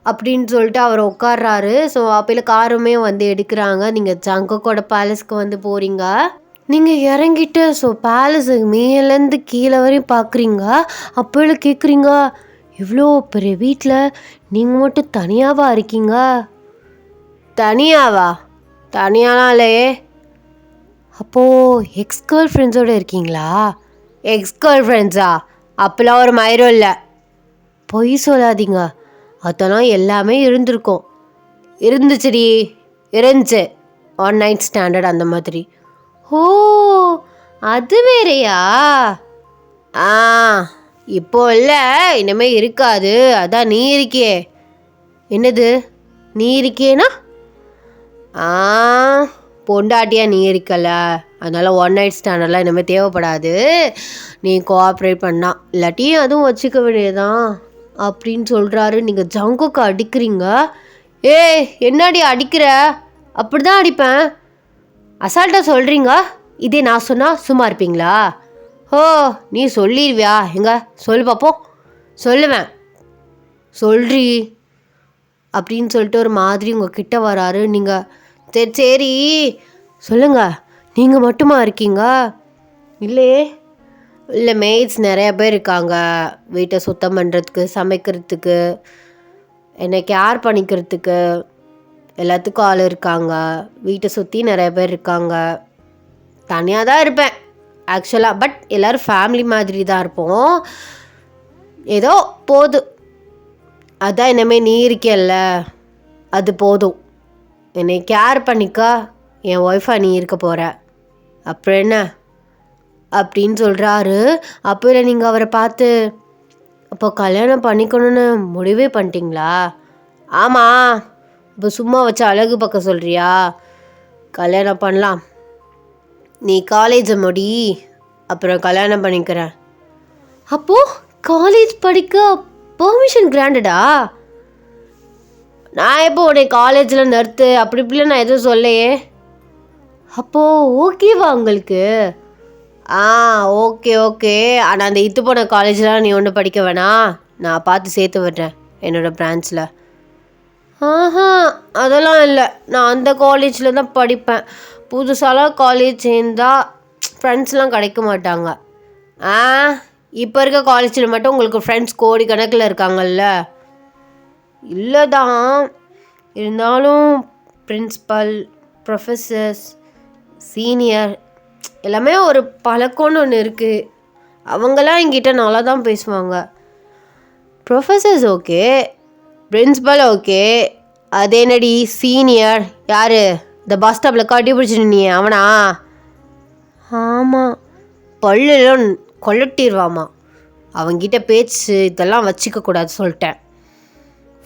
அப்படின்னு சொல்லிட்டு அவர் உட்கார்றாரு. ஸோ அப்போல காருமே வந்து எடுக்கிறாங்க. நீங்கள் ஜங்குக்கோட பேலஸ்க்கு வந்து போகிறீங்க. நீங்கள் இறங்கிட்டு ஸோ பேலஸுக்கு மேலேருந்து கீழே வரையும் பார்க்குறீங்க. அப்போல கேட்குறீங்க, இவ்வளோ பெரிய வீட்டில் நீங்கள் மட்டும் தனியாவா இருக்கீங்க? தனியாவா? தனியாலாம் இல்லையே. அப்போது எக்ஸ் கேர்ள் ஃப்ரெண்ட்ஸோடு இருக்கீங்களா? எக்ஸ் கேர்ள் ஃப்ரெண்ட்ஸா? அப்போலாம் ஒரு மயிரும் இல்லை. பொய் சொல்லாதீங்க, அதெல்லாம் எல்லாமே இருந்திருக்கும். இருந்துச்சுடி, இருந்துச்சு. 1 night ஸ்டாண்டர்ட் அந்த மாதிரி. ஓ, அது வேறையா? இப்போ இல்லை, இனிமேல் இருக்காது. அதான் நீ இருக்கியே. என்னது நீ இருக்கியேனா? பொண்டாட்டியா நீ இருக்கல, அதனால் 1 night ஸ்டாண்டர்ட்லாம் இனிமேல் தேவைப்படாது. நீ கோஆப்ரேட் பண்ணா, இல்லாட்டி அதுவும் வச்சுக்க வேண்டியதான் அப்படின்னு சொல்கிறாரு. நீங்கள் ஜங்குக்கு அடிக்கிறீங்க. ஏய், என்னடி அடிக்கிற? அப்படி தான் அடிப்பேன். அசால்ட்டாக சொல்கிறீங்க. இதே நான் சொன்னால் சும்மா இருப்பீங்களா? ஓ, நீ சொல்லிடுவியா? எங்க சொல் பார்ப்போம். சொல்லுவேன், சொல்றி அப்படின்னு சொல்லிட்டு ஒரு மாதிரி உங்கள் கிட்ட வராரு. நீங்கள் சரி சரி சொல்லுங்க, நீங்கள் மட்டுமா இருக்கீங்க? இல்லையே. இல்லை, மெய்ட்ஸ் நிறைய பேர் இருக்காங்க. வீட்டை சுத்தம் பண்ணுறதுக்கு, சமைக்கிறதுக்கு, என்னை கேர் பண்ணிக்கிறதுக்கு எல்லாத்துக்கும் ஆள் இருக்காங்க. வீட்டை சுற்றி நிறைய பேர் இருக்காங்க. தனியாக தான் இருப்பேன் ஆக்சுவலாக, பட் எல்லோரும் ஃபேமிலி மாதிரி தான் இருப்போம். ஏதோ போதும். அதான் இனிமேல் நீ இருக்கல்ல, அது போதும். என்னை கேர் பண்ணிக்க என் ஒய்ஃபாக நீ இருக்க போகிற, அப்புறம் என்ன அப்படின்னு சொல்கிறாரு. அப்போ இல்லை, நீங்கள் அவரை பார்த்து அப்போ கல்யாணம் பண்ணிக்கணும்னு முடிவே பண்ணிட்டீங்களா? ஆமாம். இப்போ சும்மா வச்சு அழகு பார்க்க சொல்கிறியா? கல்யாணம் பண்ணலாம். நீ காலேஜை முடி, அப்புறம் கல்யாணம் பண்ணிக்கிறேன். அப்போது காலேஜ் படிக்க பெர்மிஷன் கிராண்டடா? நான் எப்போ உடைய காலேஜில் நிறுத்து அப்படி இப்படிலாம் நான் எதுவும் சொல்லையே. அப்போது ஓகேவா உங்களுக்கு? Okay okay. ஆனால் அந்த இது போன காலேஜில் நீ ஒன்றும் படிக்க வேணாம், நான் பார்த்து சேர்த்து விடுறேன் என்னோடய பிரான்ச்சில். அதெல்லாம் இல்லை, நான் அந்த காலேஜில் தான் படிப்பேன். புதுசாலாம் காலேஜ் சேர்ந்தால் ஃப்ரெண்ட்ஸ்லாம் கிடைக்க மாட்டாங்க. இப்போ இருக்க காலேஜில் மட்டும் உங்களுக்கு ஃப்ரெண்ட்ஸ் கோடி கணக்கில் இருக்காங்கல்ல. இல்லை தான், இருந்தாலும் பிரின்ஸ்பல், ப்ரொஃபஸர்ஸ், சீனியர் எல்லாமே ஒரு பழக்கம்னு ஒன்று இருக்குது. அவங்களாம் என்கிட்ட நல்லா தான் பேசுவாங்க. ப்ரொஃபஸர்ஸ் ஓகே, பிரின்ஸ்பல் ஓகே, அது என்னடி சீனியர் யார்? இந்த பஸ் ஸ்டாப்பில் கட்டி பிடிச்சிட்டு நீ அவனா? ஆமாம், பல்லுலாம் கொல்லட்டிடுவாமா. அவங்கிட்ட பேச்சு இதெல்லாம் வச்சுக்கக்கூடாது சொல்லிட்டேன்.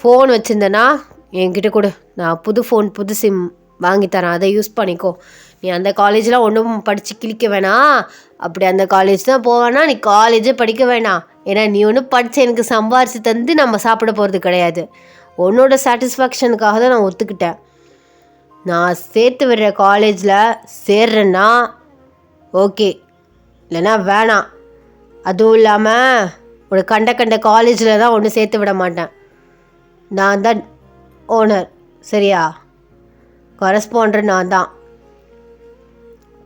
ஃபோன் வச்சுருந்தேன்னா என்கிட்ட கொடு, நான் புது ஃபோன் புது சிம் வாங்கித்தரேன், அதை யூஸ் பண்ணிக்கோ. நீ அந்த காலேஜெலாம் ஒன்றும் படித்து கிழிக்க வேணாம். அப்படி அந்த காலேஜ் தான் போவேன்னா நீ காலேஜே படிக்க வேணாம். ஏன்னா நீ ஒன்றும் படித்து எனக்கு சம்பாரித்து தந்து நம்ம சாப்பிட போகிறது கிடையாது. உன்னோட சாட்டிஸ்ஃபேக்ஷனுக்காக தான் நான் ஒத்துக்கிட்டேன். நான் சேர்த்து விடுற காலேஜில் சேர்றேன்னா ஓகே, இல்லைன்னா வேணாம். அதுவும் இல்லாமல் ஒரு கண்ட காலேஜில் தான் ஒன்று சேர்த்து விட மாட்டேன். நான் தான் ஓனர், சரியா? கரஸ்பாண்டர் நான் தான்.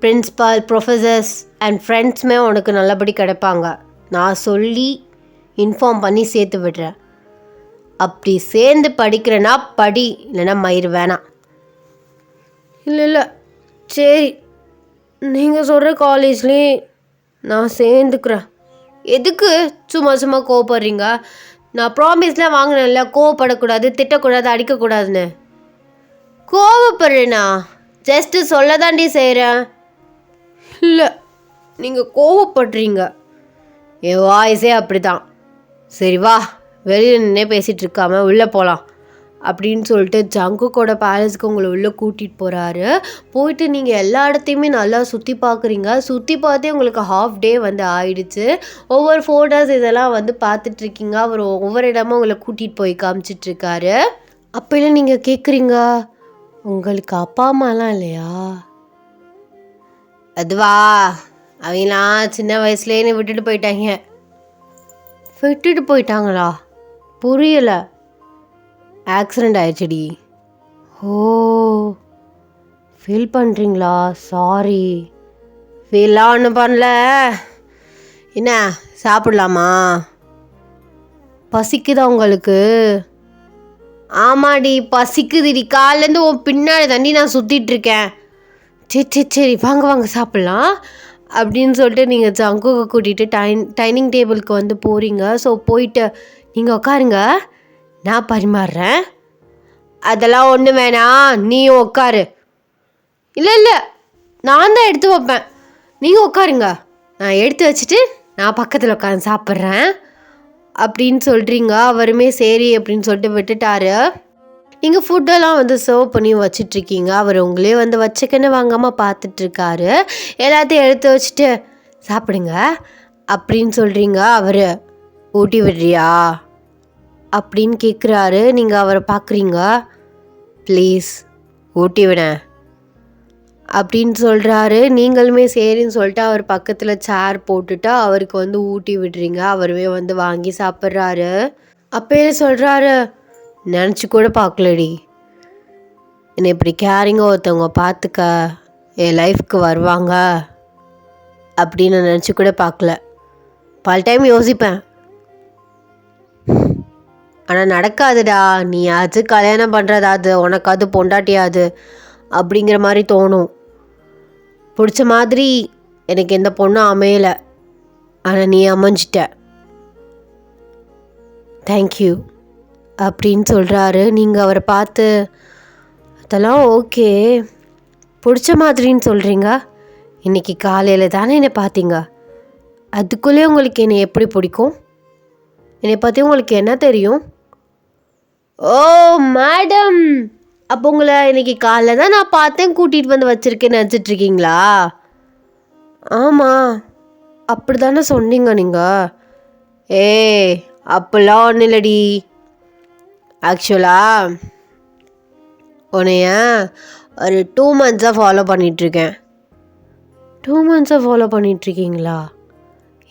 பிரின்ஸ்பால், ப்ரொஃபஸர்ஸ் அண்ட் ஃப்ரெண்ட்ஸுமே உனக்கு நல்லபடி கிடைப்பாங்க. நான் சொல்லி இன்ஃபார்ம் பண்ணி சேர்த்து விடுறேன். அப்படி சேர்ந்து படிக்கிறேன்னா படி, இல்லைன்னா மயிர் வேணாம். இல்லை சரி, நீங்கள் சொல்கிற காலேஜ்லேயே நான் சேர்ந்துக்கிறேன். எதுக்கு சும்மா சும்மா கோவப்படுறீங்க? நான் ப்ராமிஸ்லாம் வாங்கினேன்ல, கோவப்படக்கூடாது, திட்டக்கூடாது, அடிக்கக்கூடாதுன்னு. கோவப்படுறேண்ணா? ஜஸ்ட்டு சொல்ல தாண்டி செய்கிறேன். இல்லை, நீங்கள் கோவப்படுறீங்க. என் வாய்ஸே அப்படி தான். சரி வா, வெளியில் நின்னே பேசிகிட்டு இருக்காம உள்ளே போகலாம் அப்படின்னு சொல்லிட்டு ஜங்குக்கோட பேலஸ்க்கு உங்களை உள்ளே கூட்டிகிட்டு போகிறாரு. போயிட்டு நீங்கள் எல்லா இடத்தையுமே நல்லா சுற்றி பார்க்குறீங்க. சுற்றி பார்த்தே உங்களுக்கு ஹாஃப் டே வந்து ஆயிடுச்சு. ஒவ்வொரு ஃபோட்டோஸ் இதெல்லாம் வந்து பார்த்துட்ருக்கீங்க. அவர் ஒவ்வொரு இடமும் உங்களை கூட்டிகிட்டு போய் காமிச்சிட்ருக்காரு. அப்போல்லாம் நீங்கள் கேட்குறீங்க, உங்களுக்கு அப்பா அம்மாலாம் இல்லையா? அதுவா, அவங்களாம் சின்ன வயசுலேயே விட்டுட்டு போயிட்டாங்க. விட்டுட்டு போயிட்டாங்களா? புரியலை. ஆக்சிடெண்ட் ஆயிடுச்சுடி. ஓ, ஃபீல் பண்ணுறீங்களா? சாரி. ஃபீல்லாம் ஒன்றும் பண்ணல. என்ன சாப்பிட்லாமா? பசிக்குதா உங்களுக்கு? ஆமாடி பசிக்குதுடி, காலேருந்து உன் பின்னாடி தண்ணி நான் சுற்றிட்டுருக்கேன். சரி வாங்க வாங்க சாப்பிட்லாம் அப்படின்னு சொல்லிட்டு நீங்கள் ஜங்குக்கு கூட்டிகிட்டு டைனிங் டேபிளுக்கு வந்து போகிறீங்க. ஸோ போயிட்டு நீங்கள் உட்காருங்க, நான் பரிமாறுறேன். அதெல்லாம் ஒன்று வேணாம், நீயும் உட்காரு. இல்லை நான் தான் எடுத்து வைப்பேன், நீங்கள் உட்காருங்க. நான் எடுத்து வச்சுட்டு நான் பக்கத்தில் உட்காந்து சாப்பிட்றேன் அப்படின்னு சொல்கிறீங்க. அவருமே சரி அப்படின்னு சொல்லிட்டு விட்டுட்டாரு. நீங்கள் ஃபுட்டெல்லாம் வந்து சர்வ் பண்ணி வச்சிட்ருக்கீங்க. அவர் உங்களே வந்து வச்சுக்கன்னு வாங்காமல் பார்த்துட்ருக்காரு. எல்லாத்தையும் எடுத்து வச்சுட்டு சாப்பிடுங்க அப்படின்னு சொல்கிறீங்க. அவர் ஊட்டி விடுறியா அப்படின்னு கேட்குறாரு. நீங்கள் அவரை பார்க்குறீங்க. ப்ளீஸ் ஊட்டி விட அப்படின்னு சொல்கிறாரு. நீங்களுமே சரின்னு சொல்லிட்டு அவர் பக்கத்தில் சேர் போட்டுட்டு அவருக்கு வந்து ஊட்டி விடுறீங்க. அவருமே வந்து வாங்கி சாப்பிட்றாரு. அப்பயே சொல்கிறாரு, நினச்சி கூட பார்க்கலடி, என்னை இப்படி கேரிங்காக ஒருத்தவங்க பார்த்துக்க என் லைஃப்க்கு வருவாங்க அப்படின்னு நினச்சி கூட பார்க்கல. பல டைம் யோசிப்பேன், ஆனால் நடக்காதுடா. நீ அது கல்யாணம் பண்ணுறதாது, உனக்கு அது பொண்டாட்டியாது அப்படிங்கிற மாதிரி தோணும். பிடிச்ச மாதிரி எனக்கு எந்த பொண்ணும் அமையலை, ஆனால் நீ அமைஞ்சிட்ட. தேங்க்யூ அப்படின்னு சொல்கிறாரு. நீங்கள் அவரை பார்த்து அதெல்லாம் ஓகே, பிடிச்ச மாதிரின்னு சொல்கிறீங்க. இன்றைக்கி காலையில் தானே என்னை பார்த்தீங்க, அதுக்குள்ளே உங்களுக்கு என்னை எப்படி பிடிக்கும்? என்னை பற்றி உங்களுக்கு என்ன தெரியும்? ஓ மேடம், அப்போ உங்களை இன்றைக்கி காலைல தான் நான் பார்த்தேன், கூட்டிகிட்டு வந்து வச்சுருக்கேன்னு நினச்சிட்ருக்கீங்களா? ஆமாம், அப்படி தானே சொன்னீங்க நீங்கள். அப்போல்லாம் ஒன்றும் இல்லடி. ஆக்சுவலாக உன்னைய ஒரு 2 months ஃபாலோ பண்ணிகிட்ருக்கேன். 2 months ஃபாலோ பண்ணிகிட்ருக்கீங்களா?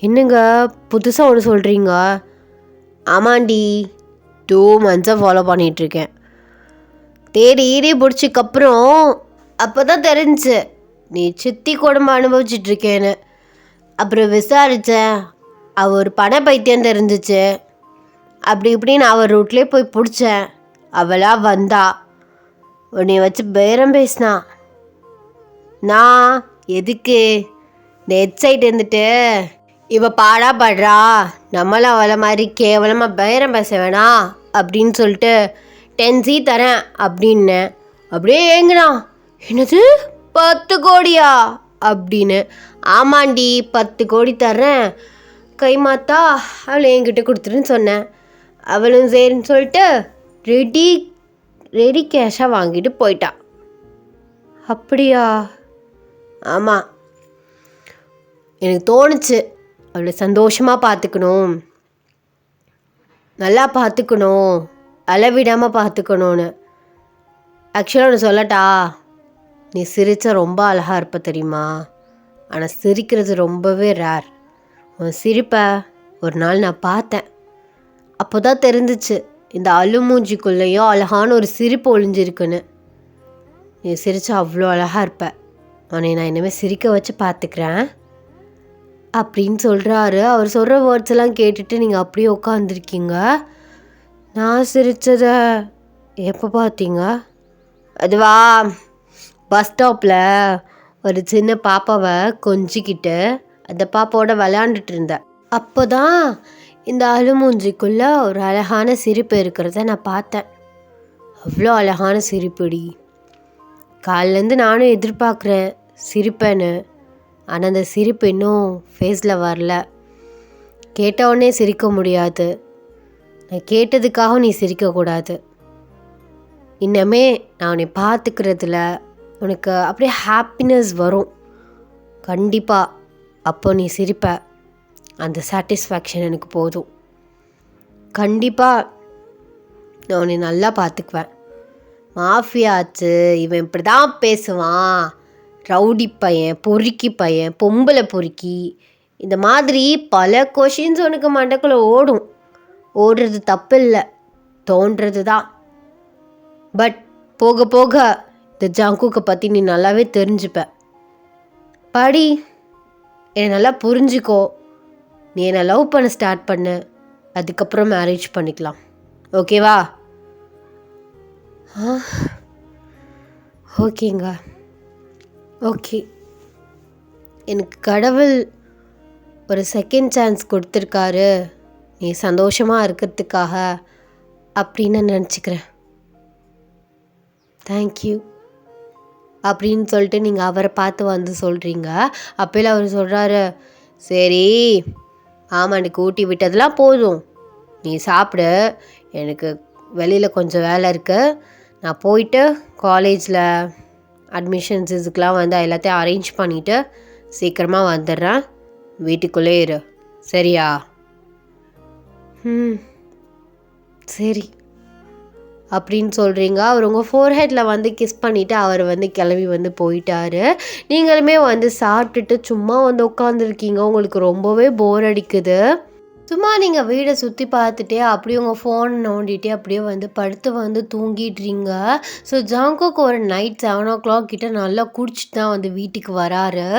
என்னங்க புதுசாக ஒன்று சொல்கிறீங்க? ஆமாண்டி, 2 months ஃபாலோ பண்ணிகிட்ருக்கேன். தேடி பிடிச்சிக்கப்புறம் அப்போ தான் தெரிஞ்சு நீ சித்தி குடும்பம் அனுபவிச்சிட்ருக்கேன்னு. அப்புறம் விசாரித்தேன், அவள் ஒரு பண பைத்தியம் தெரிஞ்சிச்சு. அப்படி இப்படின்னு அவள் ரூட்லேயே போய் பிடிச்சேன். அவளாக வந்தா, உன்னை வச்சு பேரம் பேசினா. நான் எதுக்கு இந்த ஹெட்சைட் இருந்துட்டு இவள் பாடா பாடுறா, நம்மளும் அவளை மாதிரி கேவலமாக பேரம் பேச வேணாம் அப்படின்னு சொல்லிட்டு 10C தரேன் அப்படின்னு அப்படியே ஏங்குறான். என்னது 10 கோடியா அப்படின்னு. ஆமாண்டி, 10 கோடி தர்றேன், கை மாத்தா அவளை என்கிட்ட கொடுத்துருன்னு சொன்னேன். அவளும் சரின்னு சொல்லிட்டு ரெடி கேஷாக வாங்கிட்டு போயிட்டா. அப்படியா? ஆமாம், எனக்கு தோணுச்சு அவளை சந்தோஷமாக பார்த்துக்கணும், நல்லா பார்த்துக்கணும், அளவிடாமல் பார்த்துக்கணும்னு. ஆக்சுவலாக ஒன்று சொல்லட்டா, நீ சிரித்தா ரொம்ப அழகாக இருப்ப தெரியுமா? ஆனால் சிரிக்கிறது ரொம்பவே ரேர். உன் சிரிப்பை ஒரு நாள் நான் பார்த்தேன். அப்போ தான் தெரிஞ்சிச்சு இந்த அழுமூஞ்சிக்குள்ளேயும் அழகான ஒரு சிரிப்பு ஒளிஞ்சிருக்குன்னு. நீ சிரித்தா அவ்வளோ அழகாக இருப்ப, உன்னை நான் இனிமேல் சிரிக்க வச்சு பார்த்துக்கிறேன் அப்படின்னு சொல்கிறாரு. அவர் சொல்கிற வேர்ட்ஸ் எல்லாம் கேட்டுட்டு நீங்கள் அப்படியே உட்காந்துருக்கீங்க. நான் சிரித்ததை எப்போ பார்த்தீங்க? அதுவா, பஸ் ஸ்டாப்பில் ஒரு சின்ன பாப்பாவை கொஞ்சிக்கிட்டு அந்த பாப்பாவோட விளையாண்டுட்டு இருந்தேன். அப்போ தான் இந்த அழுமூஞ்சிக்குள்ளே ஒரு அழகான சிரிப்பு இருக்கிறத நான் பார்த்தேன். அவ்வளோ அழகான சிரிப்புடி. காலிலேருந்து நானும் எதிர்பார்க்குறேன் சிரிப்பேன்னு, ஆனால் அந்த சிரிப்பு இன்னும் ஃபேஸில் வரல. கேட்டவுடனே சிரிக்க முடியாது, நான் கேட்டதுக்காக நீ சிரிக்கக்கூடாது. இன்னமே நான் உன்னை பார்த்துக்கிறதுல உனக்கு அப்படியே ஹாப்பினஸ் வரும் கண்டிப்பாக. அப்போ நீ சிரிப்ப, அந்த சாட்டிஸ்ஃபேக்ஷன் எனக்கு போதும். கண்டிப்பாக நான் உன்னை நல்லா பார்த்துக்குவேன். மாஃபியாச்சு, இவன் இப்படி தான் பேசுவான், ரவுடி பையன், பொறுக்கி பையன், பொம்பளை பொறுக்கி, இந்த மாதிரி பல கொஷின்ஸ் உனக்கு மண்டக்குள்ளே ஓடும். ஓடுறது தப்பு இல்லை, தோன்றது தான். பட் போக போக இந்த ஜங்குக்கை பற்றி நீ நல்லாவே தெரிஞ்சுப்ப. படி, என்னை நல்லா புரிஞ்சுக்கோ. நீ என்னை லவ் பண்ண ஸ்டார்ட் பண்ணு, அதுக்கப்புறம் மேரேஜ் பண்ணிக்கலாம், ஓகேவா? ஓகேங்க, ஓகே. எனக்கு கடவுள் ஒரு செகண்ட் சான்ஸ் கொடுத்துருக்காரு நீ சந்தோஷமாக இருக்கிறதுக்காக அப்படின்னு நான் நினச்சிக்கிறேன். தேங்க்யூ அப்படின்னு சொல்லிட்டு நீங்கள் அவரை பார்த்து வந்து சொல்கிறீங்க. அப்போல அவர் சொல்கிறாரு, சரி ஆமாம், எனக்கு ஊட்டி விட்டதெல்லாம் போதும், நீ சாப்பிடு, எனக்கு வெளியில் கொஞ்சம் வேலை இருக்குது, நான் போயிட்டு காலேஜில் அட்மிஷன்ஸ் இதுக்கெலாம் வந்து எல்லாத்தையும் அரேஞ்ச் பண்ணிவிட்டு சீக்கிரமாக வந்துடுறேன், வீட்டுக்குள்ளே இரு, சரியா? சரி அப்படின்னு சொல்கிறீங்க. அவர் உங்கள் ஃபோர்ஹெட்டில் வந்து கிஸ் பண்ணிவிட்டு அவர் வந்து கிளம்பி வந்து போயிட்டாரு. நீங்களுமே வந்து சாப்பிட்டுட்டு சும்மா வந்து உட்காந்துருக்கீங்க, உங்களுக்கு ரொம்பவே போர் அடிக்குது. சும்மா நீங்கள் வீடை சுற்றி பார்த்துட்டே அப்படியே உங்கள் ஃபோன் நோண்டிகிட்டே அப்படியே வந்து படுத்து வந்து தூங்கிடுறீங்க. ஸோ ஜங்குக் ஒரு நைட் 7 கிட்ட நல்லா குடிச்சிட்டு தான் வந்து வீட்டுக்கு வராரு.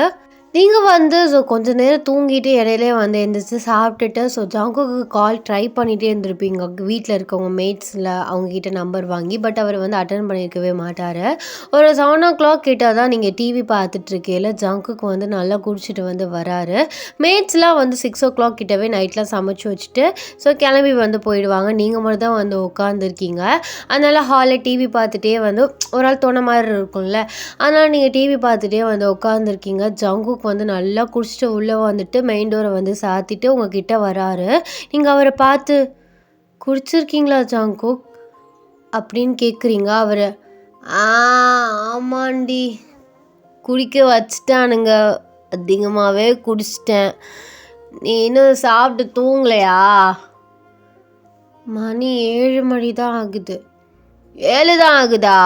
நீங்கள் வந்து ஸோ கொஞ்ச நேரம் தூங்கிட்டு இடையிலே வந்து எந்திரிச்சு சாப்பிட்டுட்டு ஸோ ஜங்குக்கு கால் ட்ரை பண்ணிகிட்டே இருந்திருப்பீங்க வீட்டில் இருக்கவங்க மேட்ஸில் அவங்கக்கிட்ட நம்பர் வாங்கி. பட் அவர் வந்து அட்டன் பண்ணியிருக்கவே மாட்டார். ஒரு 7 கிட்ட தான் நீங்கள் டிவி பார்த்துட்ருக்கையில் ஜங்குக்கு வந்து நல்லா குடிச்சிட்டு வந்து வராரு. மேட்ஸ்லாம் வந்து 6 கிட்டவே நைட்லாம் சமைச்சு வச்சுட்டு ஸோ கிளம்பி வந்து போயிடுவாங்க. நீங்கள் மட்டும் தான் வந்து உட்காந்துருக்கீங்க. அதனால் ஹாலில் டிவி பார்த்துட்டே வந்து ஒரு ஆள் தோண மாதிரி இருக்கும்ல, அதனால் நீங்கள் டிவி பார்த்துட்டே வந்து உட்காந்துருக்கீங்க. ஜங்குக் வந்து நல்லா குடிச்சிட்டு உள்ளே வந்துட்டு மெயின் டோரை வந்து சாத்திட்டு உங்ககிட்ட வராரு. நீங்கள் அவரை பார்த்து குடிச்சிருக்கீங்களா ஜங்குக் அப்படின்னு கேட்குறீங்க. அவர் ஆமாண்டி குடிக்க வச்சுட்டானுங்க, அதிகமாகவே குடிச்சிட்டேன். நீ இன்னும் சாப்பிட்டு தூங்கலையா? மணி 7 மணி தான் ஆகுது. 7 தான் ஆகுதா?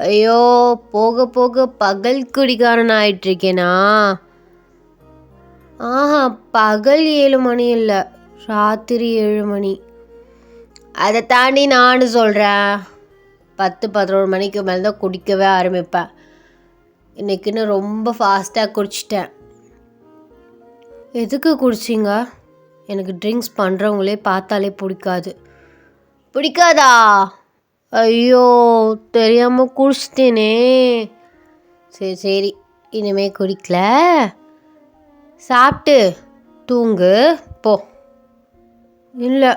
ஐயோ, போக போக பகல் குடிகாரன் ஆயிட்டிருக்கேனா? ஆஹா, பகல் 7 மணி இல்லை, ராத்திரி 7 மணி. அதை தாண்டி நானும் சொல்கிறேன், 10-11 மணிக்கு மேலே தான் குடிக்கவே ஆரம்பிப்பேன். இன்றைக்கின்னு ரொம்ப ஃபாஸ்ட்டாக குடிச்சிட்டேன். எதுக்கு குடிச்சிங்க? எனக்கு ட்ரிங்க்ஸ் பண்ணுறவங்களே பார்த்தாலே பிடிக்காது. பிடிக்காதா? ஐயோ, தெரியாமல் குடிச்சிட்டேனே. சரி சரி, இனிமேல் குடிக்கல, சாப்பிட்டு தூங்கு போ. இல்லை,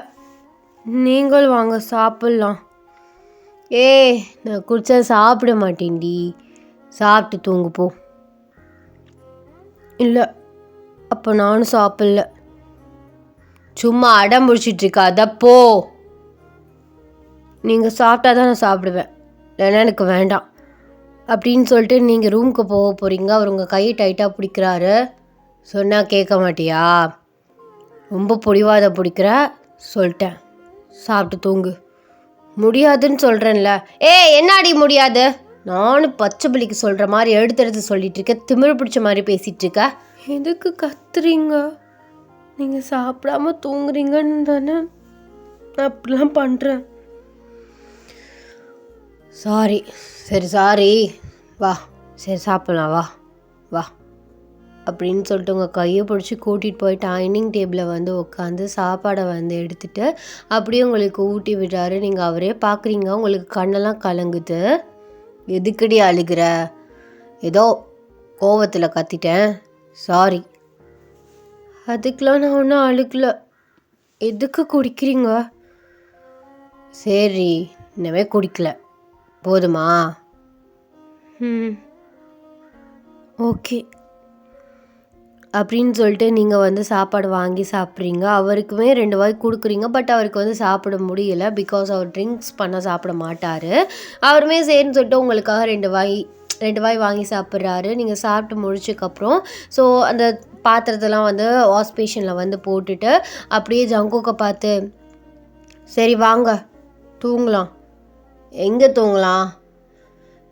நீங்கள் வாங்க சாப்பிட்லாம். நான் குடித்தா சாப்பிட மாட்டேன்டி, சாப்பிட்டு தூங்கு போ. இல்லை, அப்போ நானும் சாப்பிடல. சும்மா அடம் பிடிச்சிட்ருக்காத போ. நீங்கள் சாப்பிட்டா தான் நான் சாப்பிடுவேன், இல்லைன்னா எனக்கு வேண்டாம் அப்படின்னு சொல்லிட்டு நீங்கள் ரூமுக்கு போக போகிறீங்க. அவர் உங்கள் கையை டைட்டாக பிடிக்கிறாரு. சொன்னால் கேட்க மாட்டியா? ரொம்ப பிடிவாத பிடிக்கிற. சொல்லிட்டேன், சாப்பிட்டு தூங்கு. முடியாதுன்னு சொல்கிறேன்ல. என்னாடி முடியாது? நானும் பச்சை பிள்ளைக்கு சொல்கிற மாதிரி எடுத்து சொல்லிட்டு இருக்க, திமிரு பிடிச்ச மாதிரி பேசிகிட்டு இருக்க. எதுக்கு கத்துறீங்க? நீங்கள் சாப்பிடாம தூங்குறீங்கன்னு தானே நான் அப்படிலாம் பண்ணுறேன். சாரி. சரி சாரி, வா, சரி சாப்பிட்லாம், வா வா அப்படின்னு சொல்லிட்டு உங்கள் கையை பிடிச்சி கூட்டிகிட்டு போய் டைனிங் டேபிளில் வந்து உட்காந்து சாப்பாடை வந்து எடுத்துகிட்டு அப்படியே உங்களுக்கு ஊட்டி விடுறாரு. நீங்கள் அவரே பார்க்குறீங்க, உங்களுக்கு கண்ணெல்லாம் கலங்குது. எதுக்கடி அழுகிற? ஏதோ கோவத்தில் கத்திட்டேன், சாரி. அதுக்கெலாம் நான் ஒன்றும் அழுகலை. எதுக்கு குடிக்கிறீங்க? சரி, இன்னமே குடிக்கல, போதுமா? ஓகே அப்படின்னு சொல்லிட்டு நீங்கள் வந்து சாப்பாடு வாங்கி சாப்பிட்றீங்க. அவருக்குமே 2 வாய் கொடுக்குறீங்க. பட் அவருக்கு வந்து சாப்பிட முடியல, பிகாஸ் அவர் ட்ரிங்க்ஸ் பண்ண சாப்பிட மாட்டார். அவருமே சரின்னு சொல்லிட்டு உங்களுக்காக 2 வாய் வாங்கி சாப்பிட்றாரு. நீங்கள் சாப்பிட்டு முடிச்சதுக்கப்புறம் ஸோ அந்த பாத்திரத்தெல்லாம் வந்து வாஷ் பேஷனில் வந்து போட்டுட்டு அப்படியே ஜங்குக்கை பார்த்து, சரி வாங்க தூங்கலாம். எங்கே தூங்கலாம்?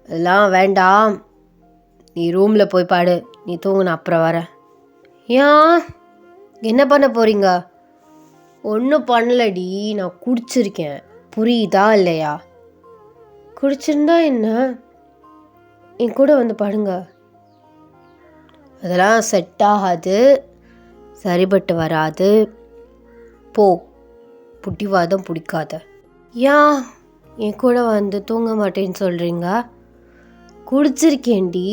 அதெல்லாம் வேண்டாம், நீ ரூமில் போய் பாடு, நீ தூங்குன அப்புறம் வரேன். ஏன், என்ன பண்ண போகிறீங்க? ஒன்றும் பண்ணலடி, நான் குடிச்சிருக்கேன், புரியுதா இல்லையா? குடிச்சிருந்தா என்ன, என் கூட வந்து படுங்க. அதெல்லாம் செட் ஆகாது, சரிபட்டு வராது, போ. புட்டிவாதம் பிடிக்காத. ஏன் என் கூட வந்து தூங்க மாட்டேன்னு சொல்கிறீங்க? குடிச்சிருக்கேன்டி,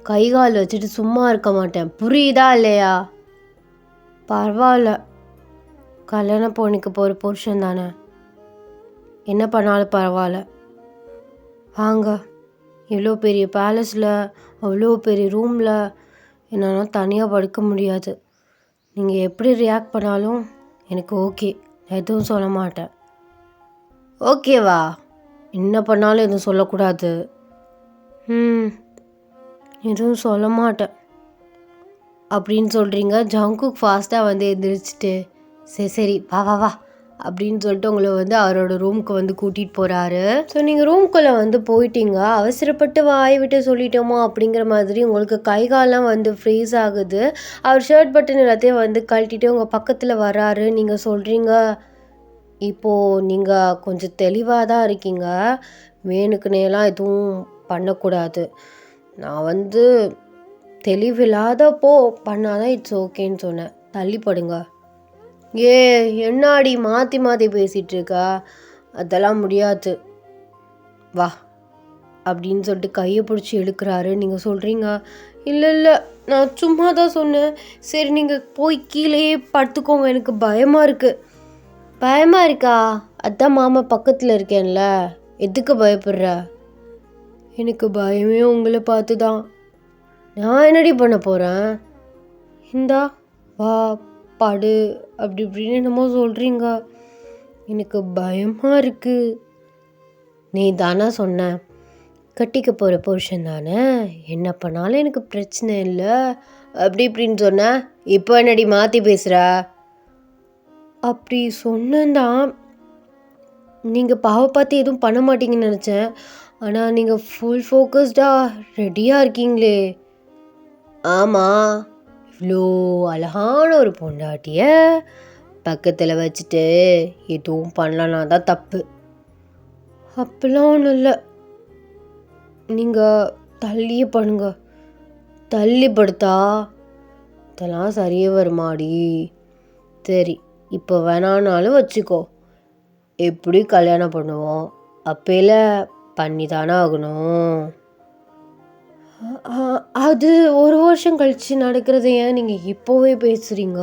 கை கால் வச்சுட்டு சும்மா இருக்க மாட்டேன், புரியுதா இல்லையா? பரவாயில்ல, கல்யாணம் பொண்ணுக்கு போகிற புருஷன் தானே, என்ன பண்ணாலும் பரவாயில்ல. வாங்க, இவ்வளோ பெரிய பேலஸில் அவ்வளோ பெரிய ரூமில் என்னால் தனியாக படுக்க முடியாது. நீங்கள் எப்படி ரியாக்ட் பண்ணாலும் எனக்கு ஓகே, எதுவும் சொல்ல மாட்டேன். ஓகேவா? என்ன பண்ணாலும் எதுவும் சொல்லக்கூடாது. எதுவும் சொல்ல மாட்டேன் அப்படின்னு சொல்கிறீங்க. ஜங்குக் ஃபாஸ்ட்டாக வந்து எந்திரிச்சிட்டு, சரி சரி வா வா வா அப்படின்னு சொல்லிட்டு உங்களை வந்து அவரோட ரூமுக்கு வந்து கூட்டிகிட்டு போகிறாரு. ஸோ நீங்கள் ரூம்குள்ளே வந்து போயிட்டீங்க. அவசரப்பட்டு வாய் விட்டு சொல்லிட்டோமோ அப்படிங்கிற மாதிரி உங்களுக்கு கை கால்லாம் வந்து ஃப்ரீஸ் ஆகுது. அவர் ஷர்ட் பட்டன் எல்லாத்தையும் வந்து கழட்டிட்டு உங்கள் பக்கத்தில் வராரு. நீங்கள் சொல்கிறீங்க, இப்போது நீங்கள் கொஞ்சம் தெளிவாக தான் இருக்கீங்க, வேணுக்குனேலாம் எதுவும் பண்ணக்கூடாது. நான் வந்து தெளிவில்லாதப்போ பண்ணாதான் இட்ஸ் ஓகேன்னு சொன்னேன். தள்ளிப்படுங்க. என்னாடி மாற்றி மாற்றி பேசிகிட்டு இருக்கா? அதெல்லாம் முடியாது, வா அப்படின்னு சொல்லிட்டு கையை பிடிச்சி இழுக்கிறாரு. நீங்கள் சொல்கிறீங்க, இல்லை இல்லை நான் சும்மா தான் சொன்னேன். சரி நீங்கள் போய் கீழேயே படுத்துக்கோங்க, எனக்கு பயமாக இருக்குது. பயமாக இருக்கா? அதான் மாமா பக்கத்தில் இருக்கேன்ல, எதுக்கு பயப்படுற? எனக்கு பயமே உங்களை பார்த்து தான். நான் என்னடி பண்ண போகிறேன்? இந்தா வா படு அப்படி இப்படின்னு என்னமோ சொல்கிறீங்க. எனக்கு பயமாக இருக்குது. நீ தானே சொன்ன கட்டிக்க போகிற புருஷன் தானே, என்ன பண்ணாலும் எனக்கு பிரச்சனை இல்லை அப்படி இப்படின்னு சொன்ன. இப்போ என்னடி மாற்றி பேசுகிற? அப்படி சொன்னதான். நீங்கள் பாவ பார்த்து எதுவும் பண்ண மாட்டீங்கன்னு நினச்சேன். ஆனால் நீங்கள் ஃபுல் ஃபோக்கஸ்டாக ரெடியாக இருக்கீங்களே. ஆமாம், இவ்வளோ அழகான ஒரு பொண்டாட்டிய பக்கத்தில் வச்சுட்டு எதுவும் பண்ணலனா தான் தப்பு. அப்படிலாம் ஒன்றும் இல்லை, நீங்கள் தள்ளியே பண்ணுங்க. தள்ளி படுத்தா இதெல்லாம் சரியே வருமாடி. சரி இப்போ வேணான்னாலும் வச்சுக்கோ, எப்படி கல்யாணம் பண்ணுவோம் அப்பையில பண்ணி தானே ஆகணும். அது ஒரு வருஷம் கழித்து நடக்கிறத ஏன் நீங்கள் இப்போவே பேசுகிறீங்க?